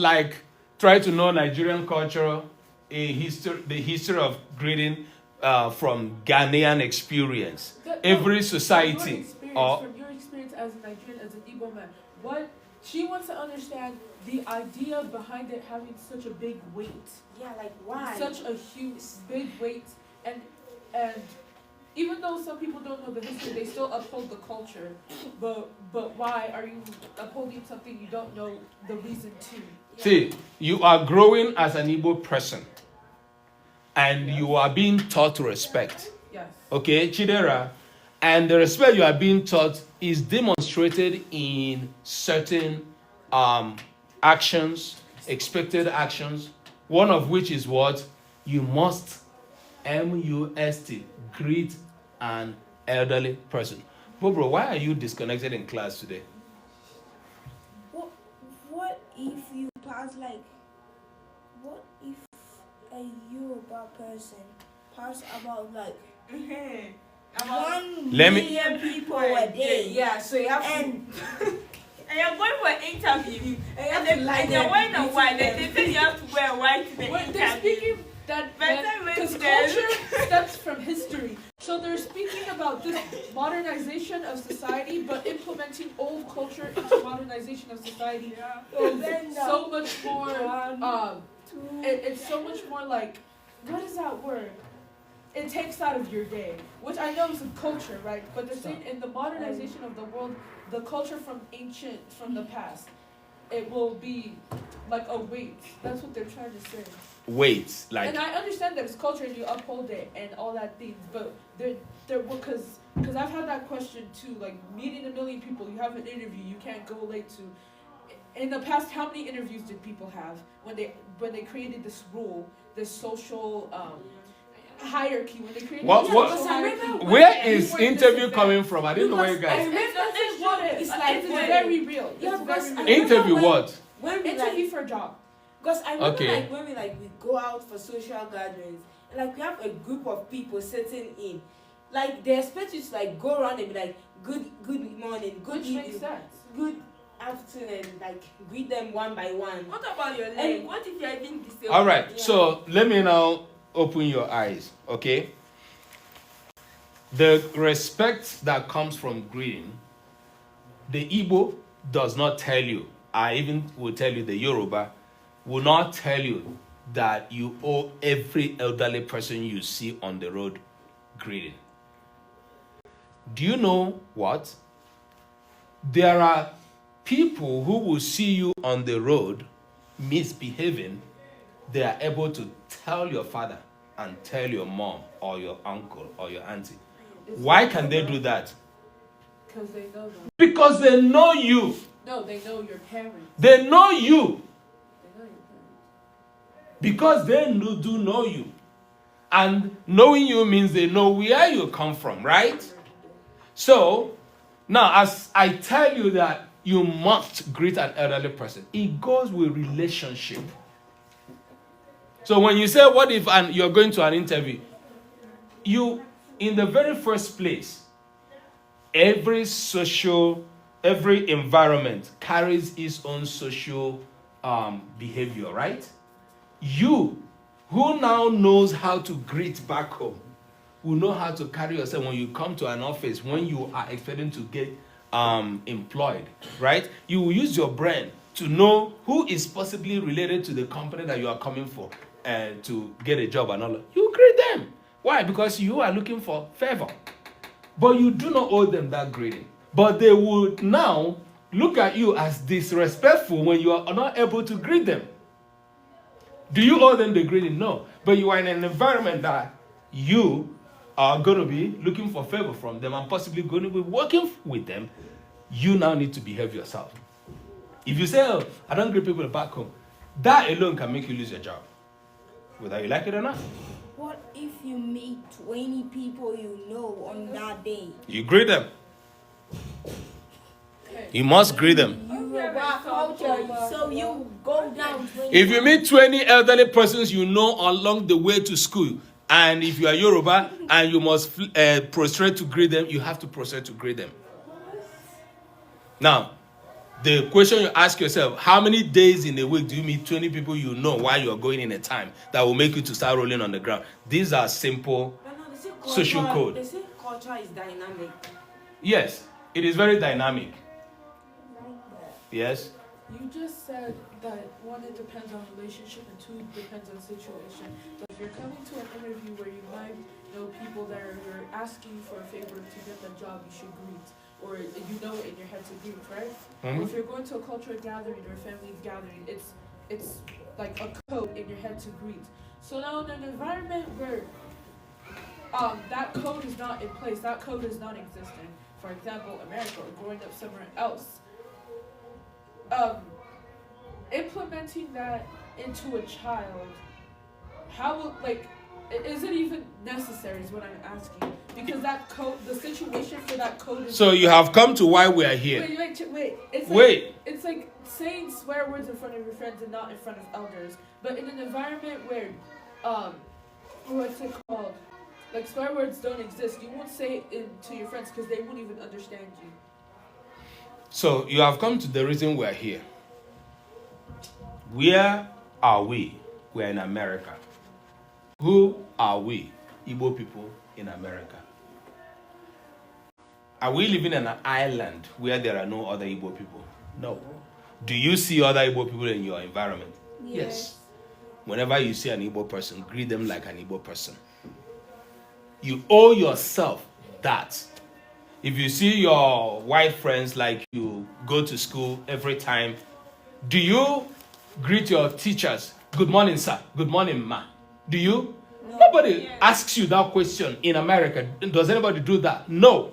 try to know Nigerian culture, the history of greeting from Ghanaian experience. Every society, From your experience as a Nigerian, as an Igbo man, what she wants to understand the idea behind it having such a big weight, Yeah, like why? such a huge, big weight, and even though some people don't know the history, they still uphold the culture. But why are you upholding something you don't know the reason to? see, you are growing as an Igbo person, and you are being taught to respect. Yes. Okay, Chidera, and the respect you are being taught is demonstrated in certain actions, expected actions, one of which is what? You must, M-U-S-T, greet an elderly person. Bobro, why are you disconnected in class today? What if you pass like? What if a Yoruba person pass about like About 1 Let me- million people a day? Yeah, so you have And and you're going for an interview, and you have and to lie they're there wearing a greeting white. them. They say you have to wear white to the What they're interview. speaking that Better because make them. culture stems from history. So they're speaking about this modernization of society, but implementing old culture into modernization of society. It's so much more. It's so much more like, what is that word? It takes out of your day, which I know is a culture, right? But they're saying in the modernization of the world, the culture from the past, it will be like a weight. That's what they're trying to say. Wait, And I understand that it's culture and you uphold it and all that things, but they're because I've had that question too. Like meeting 1 million people, you have an interview, you can't go late to. In the past, how many interviews did people have when they created this rule, this social hierarchy? When they created What- this what- social hierarchy, where is you were interview disadvantaged. coming from? I didn't know where you I guys. mean, that's just what it is. It's like It's when- very real. Yeah, It's because very I real. Interview when- what? When we Interview like, for a job. because I remember Okay. like when we go out for social gatherings, and like we have a group of people sitting in, like they expect you to like go around and be like good morning, good Which evening, makes sense. good afternoon, like greet them one by one. What about your leg? What if you're even disabled? All right, Yeah. so let me now open your eyes, okay? The respect that comes from greeting, the Igbo does not tell you, I even will tell you the Yoruba, will not tell you that you owe every elderly person you see on the road greeting. Do you know what? There are people who will see you on the road misbehaving. They are able to tell your father and tell your mom or your uncle or your auntie. Why can they do that? Because they know them. Because they know you. No, they know your parents. They know you. They know your parents. Because they do know you. And knowing you means they know where you come from, right? So, now as I tell you that you must greet an elderly person, it goes with relationship. So when you say, what if you're going to an interview, you, in the very first place, every environment carries its own social behavior, right? You, who now knows how to greet back home, will know how to carry yourself when you come to an office, when you are expecting to get employed, right? You will use your brain to know who is possibly related to the company that you are coming for and to get a job and all that. You greet them. Why? Because you are looking for favor. But you do not owe them that greeting. But they would now look at you as disrespectful when you are not able to greet them. Do you owe them the greeting? No. But you are in an environment that you are going to be looking for favor from them and possibly going to be working with them. You now need to behave yourself. If you say, oh, I don't greet people back home, that alone can make you lose your job, whether you like it or not. What if you meet 20 people you know on that day? You greet them. Okay. You must greet them. Yoruba culture, so you go down 20. If you meet 20 elderly persons you know along the way to school, and if you are Yoruba and you must prostrate to greet them, you have to prostrate to greet them. Now, the question you ask yourself, how many days in a week do you meet 20 people you know while you are going in a time that will make you to start rolling on the ground? These are simple They say social code. They say culture is dynamic. Yes, it is very dynamic. Yes. You just said that one, it depends on relationship, and two, it depends on situation. But if you're coming to an interview where you might know people that you're asking for a favor to get the job, you should greet. Or you know it in your head to greet, right? Mm-hmm. If you're going to a cultural gathering or a family gathering, it's like a code in your head to greet. So now in an environment where that code is not in place, that code is not existing. For example, America or growing up somewhere else. Implementing that into a child, how will, like, is it even necessary is what I'm asking? Because that code, the situation for that code is... So you have come to why we are here. Wait. It's like, Wait. It's like saying swear words in front of your friends and not in front of elders. But in an environment where, what's it called? Like, swear words don't exist. You won't say it to your friends because they won't even understand you. So you have come to the reason we are here. Where are we? We are in America. Who are we, Igbo people in America? Are we living in an island where there are no other Igbo people? No. Do you see other Igbo people in your environment? Yes. Whenever you see an Igbo person, greet them like an Igbo person. You owe yourself that. If you see your white friends like you go to school every time, do you greet your teachers? Good morning, sir. Good morning, ma. Do you? No. Nobody asks you that question in America. Does anybody do that? No.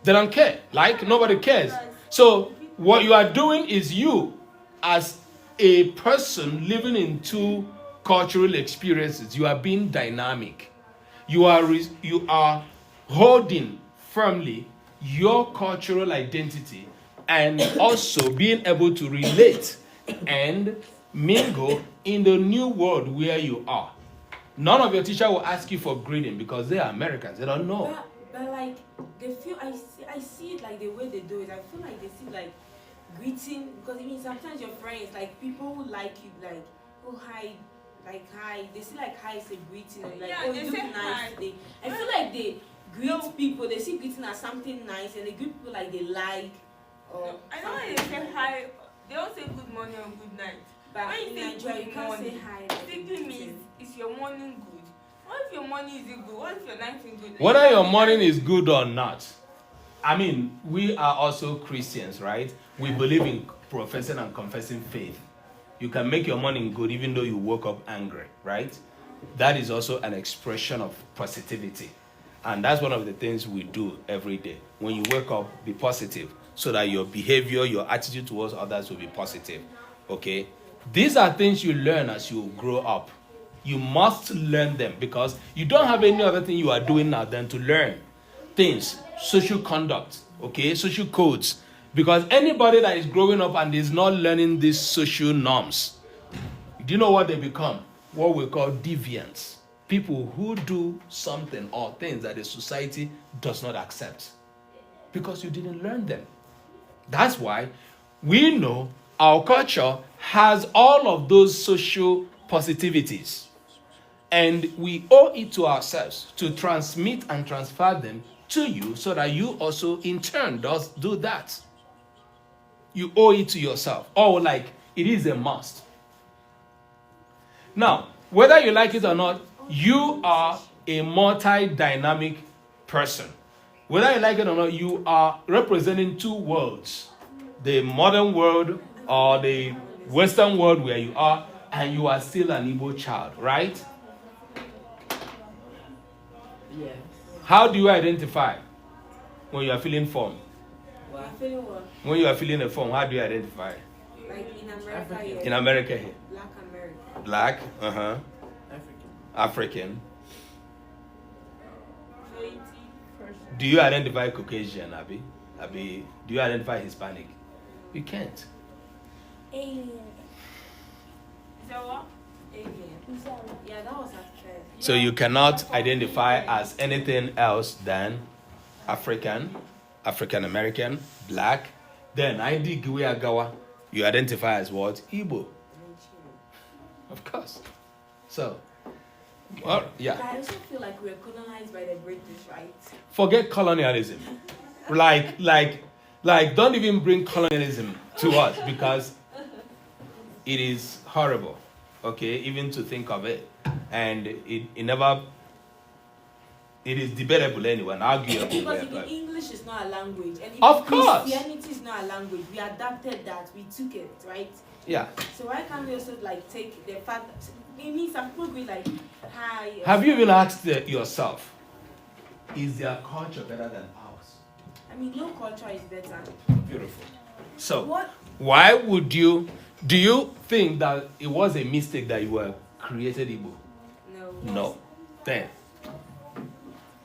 They don't care. Like, nobody cares. So what you are doing is you, as a person living in two cultural experiences, you are being dynamic. You are holding firmly your cultural identity and also being able to relate and mingle in the new world where you are. None of your teacher will ask you for greeting because they are Americans. They don't know. But like they feel I see it like the way they do it. I feel like they see like greeting because I mean sometimes your friends like people who like you like oh hi like hi they see like hi is a greeting or like Yeah, oh they you look say nice hi. today. I feel like they greet people. They see greeting as something nice and they greet people like they like. Or I know when they say hi, they don't say good morning or good night. but When in you say Nigeria you good can't say morning, hi. simply means is your morning good? What if your morning isn't good? What if your night is good? Whether your morning is good or not, I mean, we are also Christians, right? We believe in professing and confessing faith. You can make your morning good even though you woke up angry, right? That is also an expression of positivity. And that's one of the things we do every day. When you wake up, be positive so that your behavior, your attitude towards others will be positive. Okay? These are things you learn as you grow up. You must learn them because you don't have any other thing you are doing now than to learn things, social conduct, okay, social codes. Because anybody that is growing up and is not learning these social norms, do you know what they become? What we call deviants. People who do something or things that the society does not accept because you didn't learn them. That's why we know our culture has all of those social positivities. And we owe it to ourselves to transmit and transfer them to you so that you also in turn do that. You owe it to yourself. Or like it is a must. Now, whether you like it or not, you are a multi-dynamic person. Whether you like it or not, you are representing two worlds. The modern world or the Western world where you are, and you are still an Igbo child, right? Yes. How do you identify when you are filling form? Well, I feel what? When you are filling a form, how do you identify? Like in America African. here. In America here. Black America. Black, African. African. First. Do you identify Caucasian, Abby? Abby, do you identify Hispanic? You can't. Alien. Is that what? Alien. Yeah, that was at first. So you cannot identify as anything else than African, African American, Black. Then ID Giweagawa, you identify as what? Igbo. Of course. So, well, But yeah. I also feel like we're colonized by the British, right? Forget colonialism. Like, don't even bring colonialism to us because it is horrible. Okay, even to think of it. And it is debatable anyway, and arguable. Because even English is not a language, and even Of course. Christianity is not a language. We adapted that, we took it, right? Yeah. So why can't we also like take the fact that it means some people be like, hi. Have you even asked yourself, is their culture better than ours? I mean, no culture is better. Beautiful. So, What? why would do you think that it was a mistake that you were created Igbo? No. No. Then,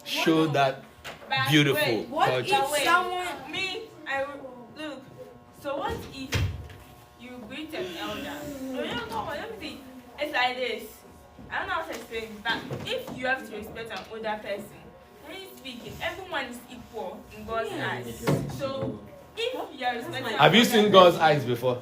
show that But beautiful wait, What culture. if someone? Me, look. So what if you greet an elder? No, come on, let me see. It's like this. I don't know how to explain, but if you have to respect an older person, really speaking, everyone is equal in God's eyes. So if you are respecting, Have you seen God's eyes before?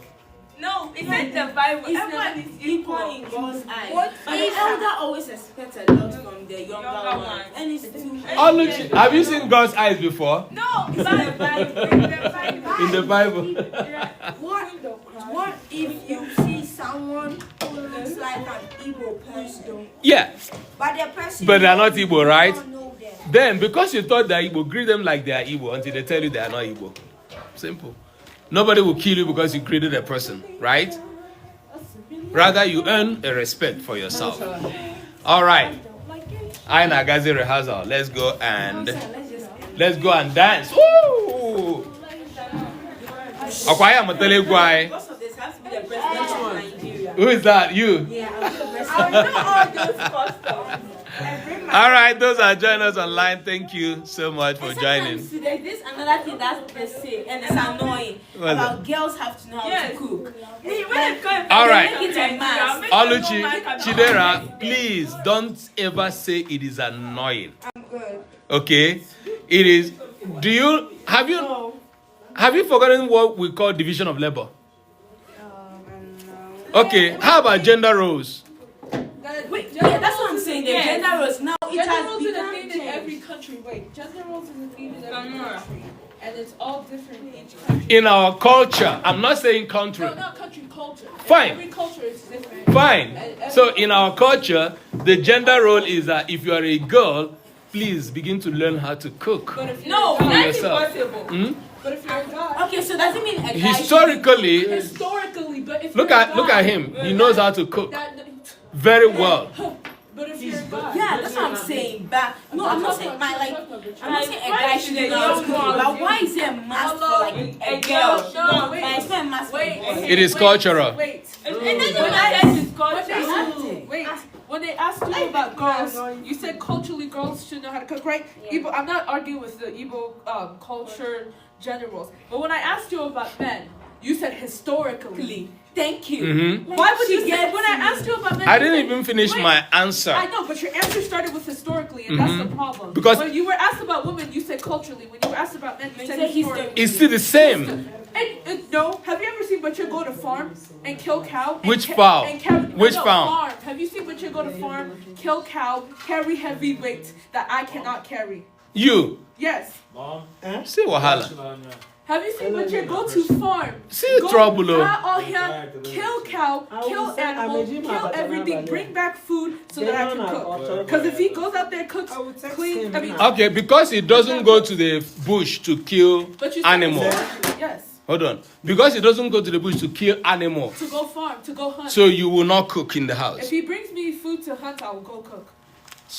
No, it's not the Bible. It's Everyone is equal equal in God's eyes. What But the if- elder always expects a lot from the younger Younger ones. ones. And it's too Oh, look, have you seen God's eyes before? No, It's in the Bible. In the Bible. What if you see someone who looks like an Igbo person, Yeah. but the person But they are not Igbo, right? You don't know them. Then, because you thought they are Igbo, greet them like they are Igbo until they tell you they are not Igbo. Simple. Nobody will kill you because you created a person, right? Rather, you earn a respect for yourself. All right. I na Gazi rehearsal. Let's go and dance. Woo! Akwaya Motele Gwai. Most of this has to be the president of Nigeria. Who is that? You? Yeah, I'm the I president. will do all those customs. I bring my All right, those are joining us online. Thank you so much for joining. Sometimes there's this another thing that they say, and it's annoying. What's About girls have to know how to cook. All right. They make it a mass. Oluchi, Chidera, please don't ever say it is annoying. I'm good. Okay? It is. Have you forgotten what we call division of labor? No. Okay, how about gender roles? Wait, yeah, that's what I'm saying. The gender roles now it Gender has roles is a become thing in changed. every country. Wait, gender roles is a thing in every country. And it's all different in each country. In our culture, I'm not saying country. No, not country, culture. Fine. Every culture is different. Fine. And So in our culture, the gender role is that if you are a girl, please begin to learn how to cook. But if you're No, a guy, that's yourself. impossible. but if you're a guy, Okay, so does it mean a guy Historically, historically, but if look you're a at guy, him. He knows how to cook that, very well. but if you're a guy, Yeah, that's what I'm saying. But no, I'm not saying my like. I'm not saying a guy should know how to cook. But why is there a must for like a girl? No, wait. Like, it's not a must for a boy. It is cultural. Wait. And then you guys is culture. Wait, when they asked you about girls, you said culturally girls should know how to cook, right? Igbo, I'm not arguing with the Igbo culture gender roles, but when I asked you about men, you said historically. Thank you. Mhm. Why would you She say gets when I me. asked you about men? I you didn't said- even finish Wait, my answer. I know, but your answer started with historically, and that's the problem. Because- when you were asked about women, you said culturally. When you were asked about men, you said historically. It's still the same. And no, have you ever seen Butcher go to farm and kill cow? And Which fowl? Which no, farm? Have you seen Butcher go to farm, kill cow, carry heavy weight that I cannot carry? You. Yes. Mom. See wahala. Have you seen Butcher go to farm? See Go trouble. Oh. fly all here, kill cow, kill animal, kill everything, bring back food so that I can cook. Because if he goes out there cooks clean, I mean, Okay, because he doesn't go to the bush to kill but you said animals. yes, Hold on. Because he doesn't go to the bush to kill animals, to go farm, to go hunt. so you will not cook in the If house. he brings me food to hunt, I will go cook.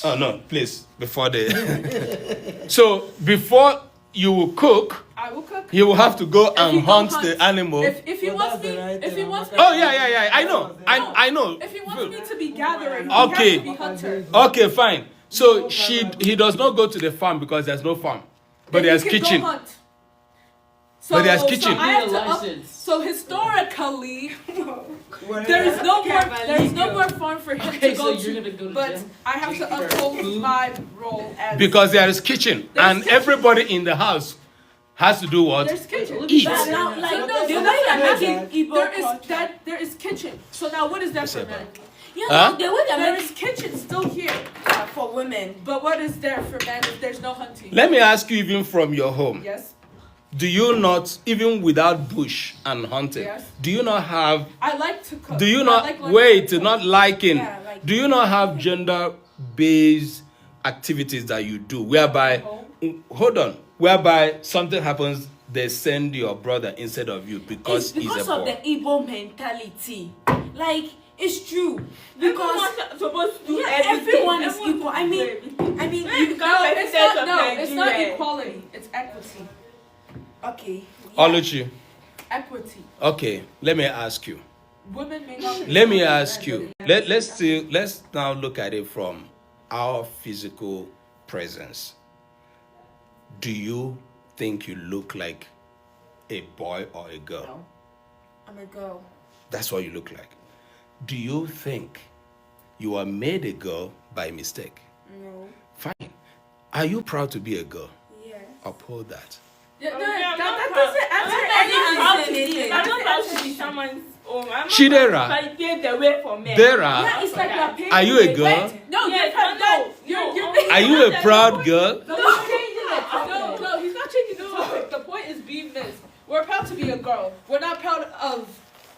Oh no, please. Before the so before you will cook, I will cook. he will have to go he and go hunt hunt. the animal. If he wants me, if he wants me, Oh yeah. I know. I know. if he wants me to be gathering, Okay. he has to be hunter. Okay, fine. So he does not go to the farm because there's no farm, but Then he there's can kitchen. Go hunt. So, But there's kitchen. So, I have Need a to up, license. so historically, there is no more farm for him Okay, to so go you're to. gonna go to But gym? I have to uphold my role as Because there is kitchen, There's and kitchen. everybody in the house has to do what? there's kitchen. Eat. But now, like, So no, the so way that's they're what making I'm Igbo there is culture- that there is kitchen. So now what is that for Yes, men? You Huh? know, the way they're There making is kitchen still here, for women. but what is there for men if there's no hunting? Let me ask you, even from your home, Yes, do you not, even without bush and hunting, Yes. do you not have, I like to cook. do you I not, like learning wait, how to cook. not liking, Yeah, like- do you not have gender-based activities that you do, whereby, hold on, whereby something happens, they send your brother instead of you because, It's because he's a of boy. the Igbo mentality. Like, it's true. Because Everyone's supposed to do yeah, everything. everyone is Everyone equal. should I do mean, everything. I mean, When you it becomes No, president of it's not Nigeria, equality. It's equity. okay. Yeah. Oluchi, Equity. okay, let me ask you. Women may not. Let me ask you. Let's now look at it from our physical presence. Do you think you look like a boy or a girl? No. I'm a girl. That's what you look like. Do you think you are made a girl by mistake? No. Fine. Are you proud to be a girl? Yeah. Uphold that. Yeah, I'm that not doesn't proud. answer anything. I'm not proud to be someone's own. I'm not Chidera. proud to pave the way for men. Dera, Yeah, it's like you're paying. are you a girl? Wait, no, Yes, you're but that- you're Are you a proud girl? No, he's changing the topic. No, he's not changing the topic. The point is being missed. We're proud to be a girl. We're not proud of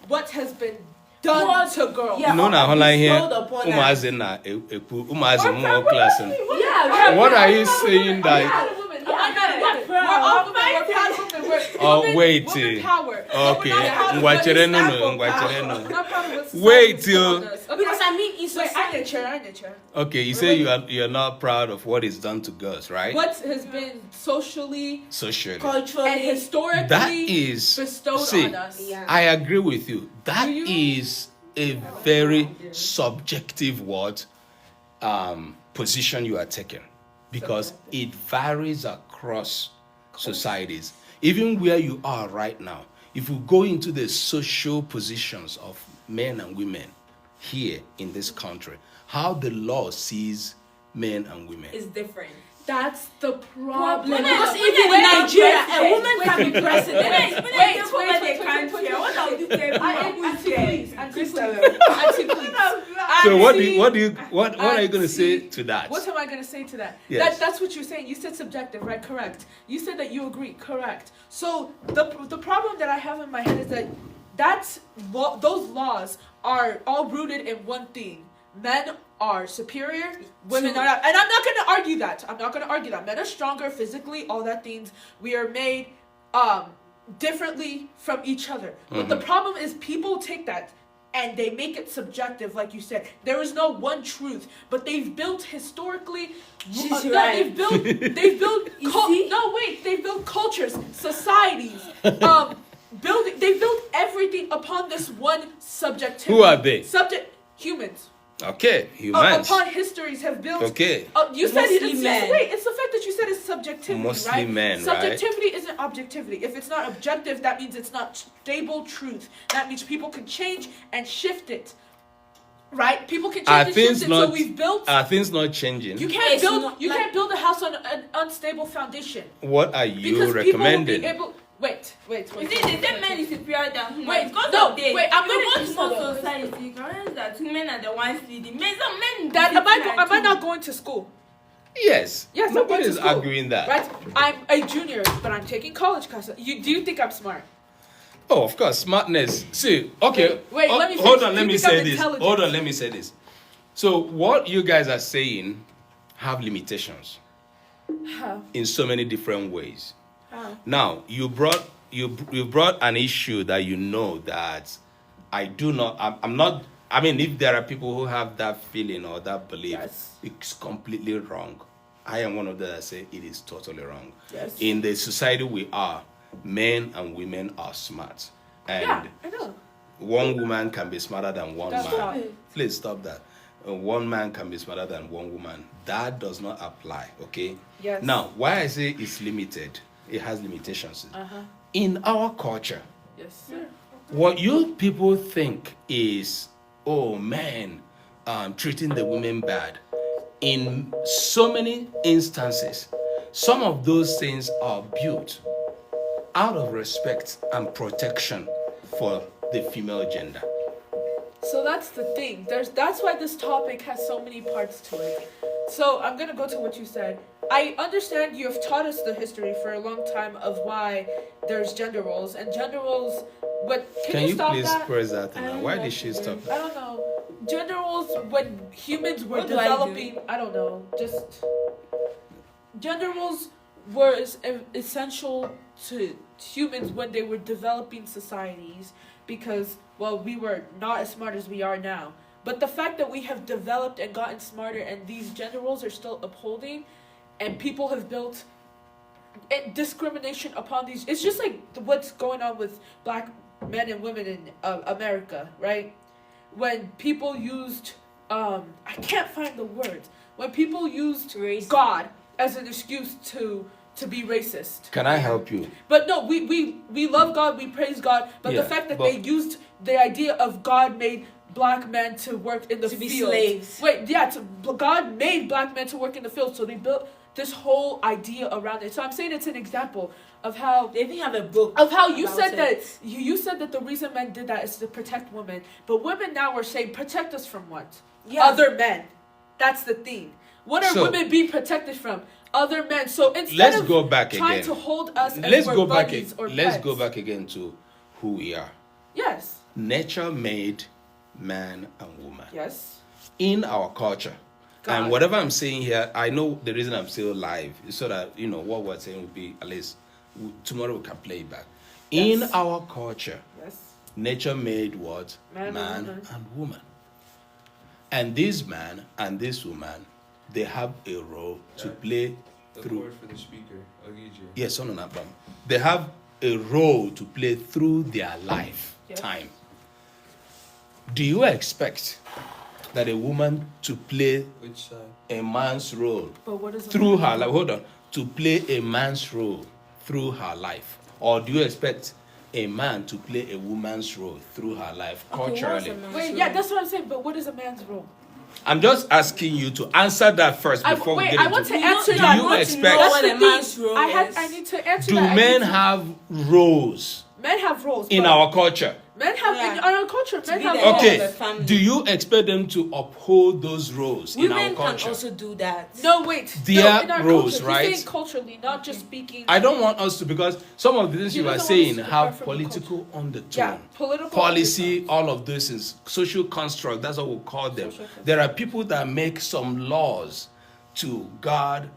what has been done to girls. Yeah. No, na online here. Bestowed upon us. Umazi na umazi mo class. Yeah. What are you saying I'm that? proud of women. I'm not a woman. We're all women. We're proud of women. We're Oh, women, wait. Women power. Okay. We're not proud of Ngwachere what no, stand for ngwachere power. no. We're not proud of what Wait society till- told us. Okay. Because I mean, in Wait, society. I need chair. Okay, you say you're not proud of what is done to girls, right? What has been socially Socially. Culturally. and historically That is bestowed see, on us. Yeah. I agree with you. That Do you? is a very subjective word position you are taking, because it varies across societies. Even where you are right now, if you go into the social positions of men and women here in this country, how the law sees men and women It's different. That's the problem. Because Even even in Nigeria, a woman can be president. Wait, What are you saying? Auntie, please. So what are you going to say to that? What am I going to say to that? Yes. That's what you're saying. You said subjective, right? Correct. You said that you agree. Correct. So the problem that I have in my head is that those laws are all rooted in one thing. Men are superior, women are not. And I'm not going to argue that. Men are stronger physically, all that things. We are made differently from each other. But the problem is people take that and they make it subjective, like you said. There is no one truth, but they've built historically. They've built. They've built cultures, societies. They built everything upon this one subjectivity. Who are they? Humans. Okay, humans. Upon histories have built. Okay. You said Mostly men. It's the fact that you said it's subjectivity, Mostly right? men, Subjectivity isn't objectivity. If it's not objective, that means it's not stable truth. That means people can change and shift it, right? People can change and shift it. So we've built. Are things not changing? You can't build a house on an unstable foundation. What are you Because recommending? people will be able. Wait. You see, they say men is superior than women. Wait, Because no, of this, wait, I'm we gonna want listen to more this. society. You can realize that women are the ones leading. Men, Dad, am I not going to school? Yes. Yes, Nobody I'm going to is school, arguing that. Right? I'm a junior, but I'm taking college classes. Do you think I'm smart? Oh, of course, smartness. See, okay. Wait, let me hold finish. on, let You me think I'm say this. intelligent? Hold on, let me say this. So what you guys are saying have limitations How? in so many different ways. How? Now, you brought an issue that you know that I'm not. I mean, if there are people who have that feeling or that belief, Yes. it's completely wrong. I am one of them that say it is totally wrong. Yes. In the society we are, men and women are smart. And Yeah, I know. one woman can be smarter than one Stop man. it. Please stop that. One man can be smarter than one woman. That does not apply, okay? Yes. Now, why I say it's limited, it has limitations. Uh-huh. In our culture, Yes, sir. what you people think is, oh man, treating the women bad. In so many instances, some of those things are built out of respect and protection for the female gender. So that's the thing. That's why this topic has so many parts to it. So I'm gonna go to what you said. I understand you have taught us the history for a long time of why there's gender roles and gender roles. But can you stop please that? press that? I don't Why know. did she stop I that? don't know. Gender roles when humans were What do I do? developing. I don't know. Just gender roles were essential to humans when they were developing societies because, well, we were not as smart as we are now. But the fact that we have developed and gotten smarter and these gender roles are still upholding and people have built discrimination upon these, it's just like what's going on with black men and women in America, right? When people used, I can't find the words, when people used Racism. God as an excuse to be racist. Can I help you? But no, we love God, we praise God, but the Yeah, fact that but- they used the idea of God made black men to work in the To be fields. slaves. Wait, yeah, God made black men to work in the field, so they built this whole idea around it. So I'm saying it's an example of how They even have a book. of how you about said it. that you said that the reason men did that is to protect women, but women now are saying protect us from what? Yeah. Other men. That's the thing. What are So- women being protected from? Other men. So instead Let's of go back trying again. to hold us as Let's we're go back. buddies or Let's pets. go back again to who we are. Yes. Nature made man and woman Yes. in our culture. God. And whatever I'm saying here, I know the reason I'm still live is so that what we're saying will be at least tomorrow we can play it back. In Yes. our culture, Yes. nature made what? Man and woman. and woman. And this man and this woman, they have a role to play The through. cord for the speaker. Ogiji. Yes, on Abam. They have a role to play through their lifetime. Do you expect that a woman to play Which side? a man's role But what is through her life. Hold on. To play a man's role through her life. Or do you expect a man to play a woman's role through her life culturally? Wait, yeah, that's what I'm saying. But what is a man's role? I'm just asking you to answer that first before we get I into want to it. answer Do that. you want to expect- know That's what the a man's thing. role I is? need to answer Do that. men have roles Men have roles in but our culture? Men have in our culture. Men be have the roles. head of Okay. the family. Do you expect them to uphold those roles in our Women can culture? also do that. No, wait. Their no, in our roles, culture. right? He's saying culturally, not just speaking. I don't want us to, because some of the things He you are doesn't want us saying to have depart from the political undertone. Yeah, political Policy, undertones. all of this is social construct. That's what we call them. Social construct. There are people that make some laws to guard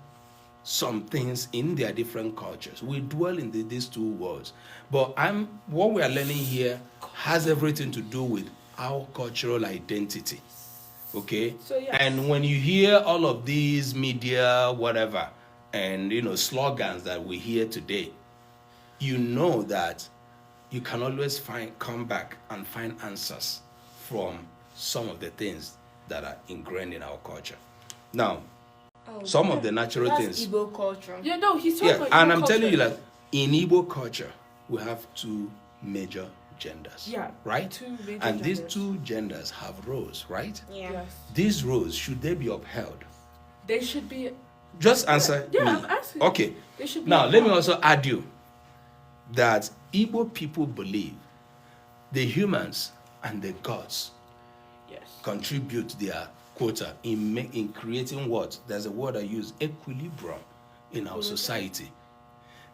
some things in their different cultures. We dwell in these two worlds. But what we are learning here has everything to do with our cultural identity. Okay? So, yes. And when you hear all of these media, whatever, and slogans that we hear today, you know that you can always come back and find answers from some of the things that are ingrained in our culture. Now, some of the natural That's things. Igbo culture. Yeah, no, he's talking Yeah, about and Igbo I'm telling you culture. that in Igbo culture, we have two major genders. Yeah, Right? two major and these genders. two genders have roles, right? Yeah. Yes. These roles, should they be upheld? They should be. Just answer Yeah, me. I'm asking. Okay. They should be. Now, let me upheld. also add you that Igbo people believe the humans and the gods Yes. contribute their quota in creating what? There's a word I use, equilibrium in our society.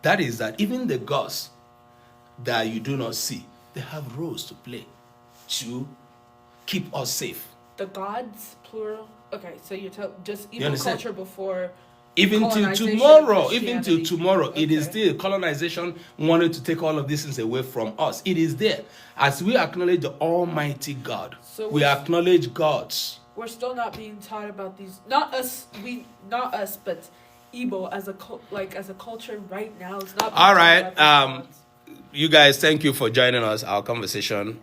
That is that even the gods that you do not see, they have roles to play to keep us safe. The gods, plural. Okay, so you tell just You Igbo understand? culture before. Even till Colonization, tomorrow, even till Christianity. tomorrow, it is Okay. still colonization wanted to take all of these things away from us. It is there. As we acknowledge the Almighty God, So we we- acknowledge gods. We're still not being taught about these. Not us. Not us, but Igbo as a as a culture right now is not. Being All taught right, about these gods. You guys, thank you for joining us, our conversation.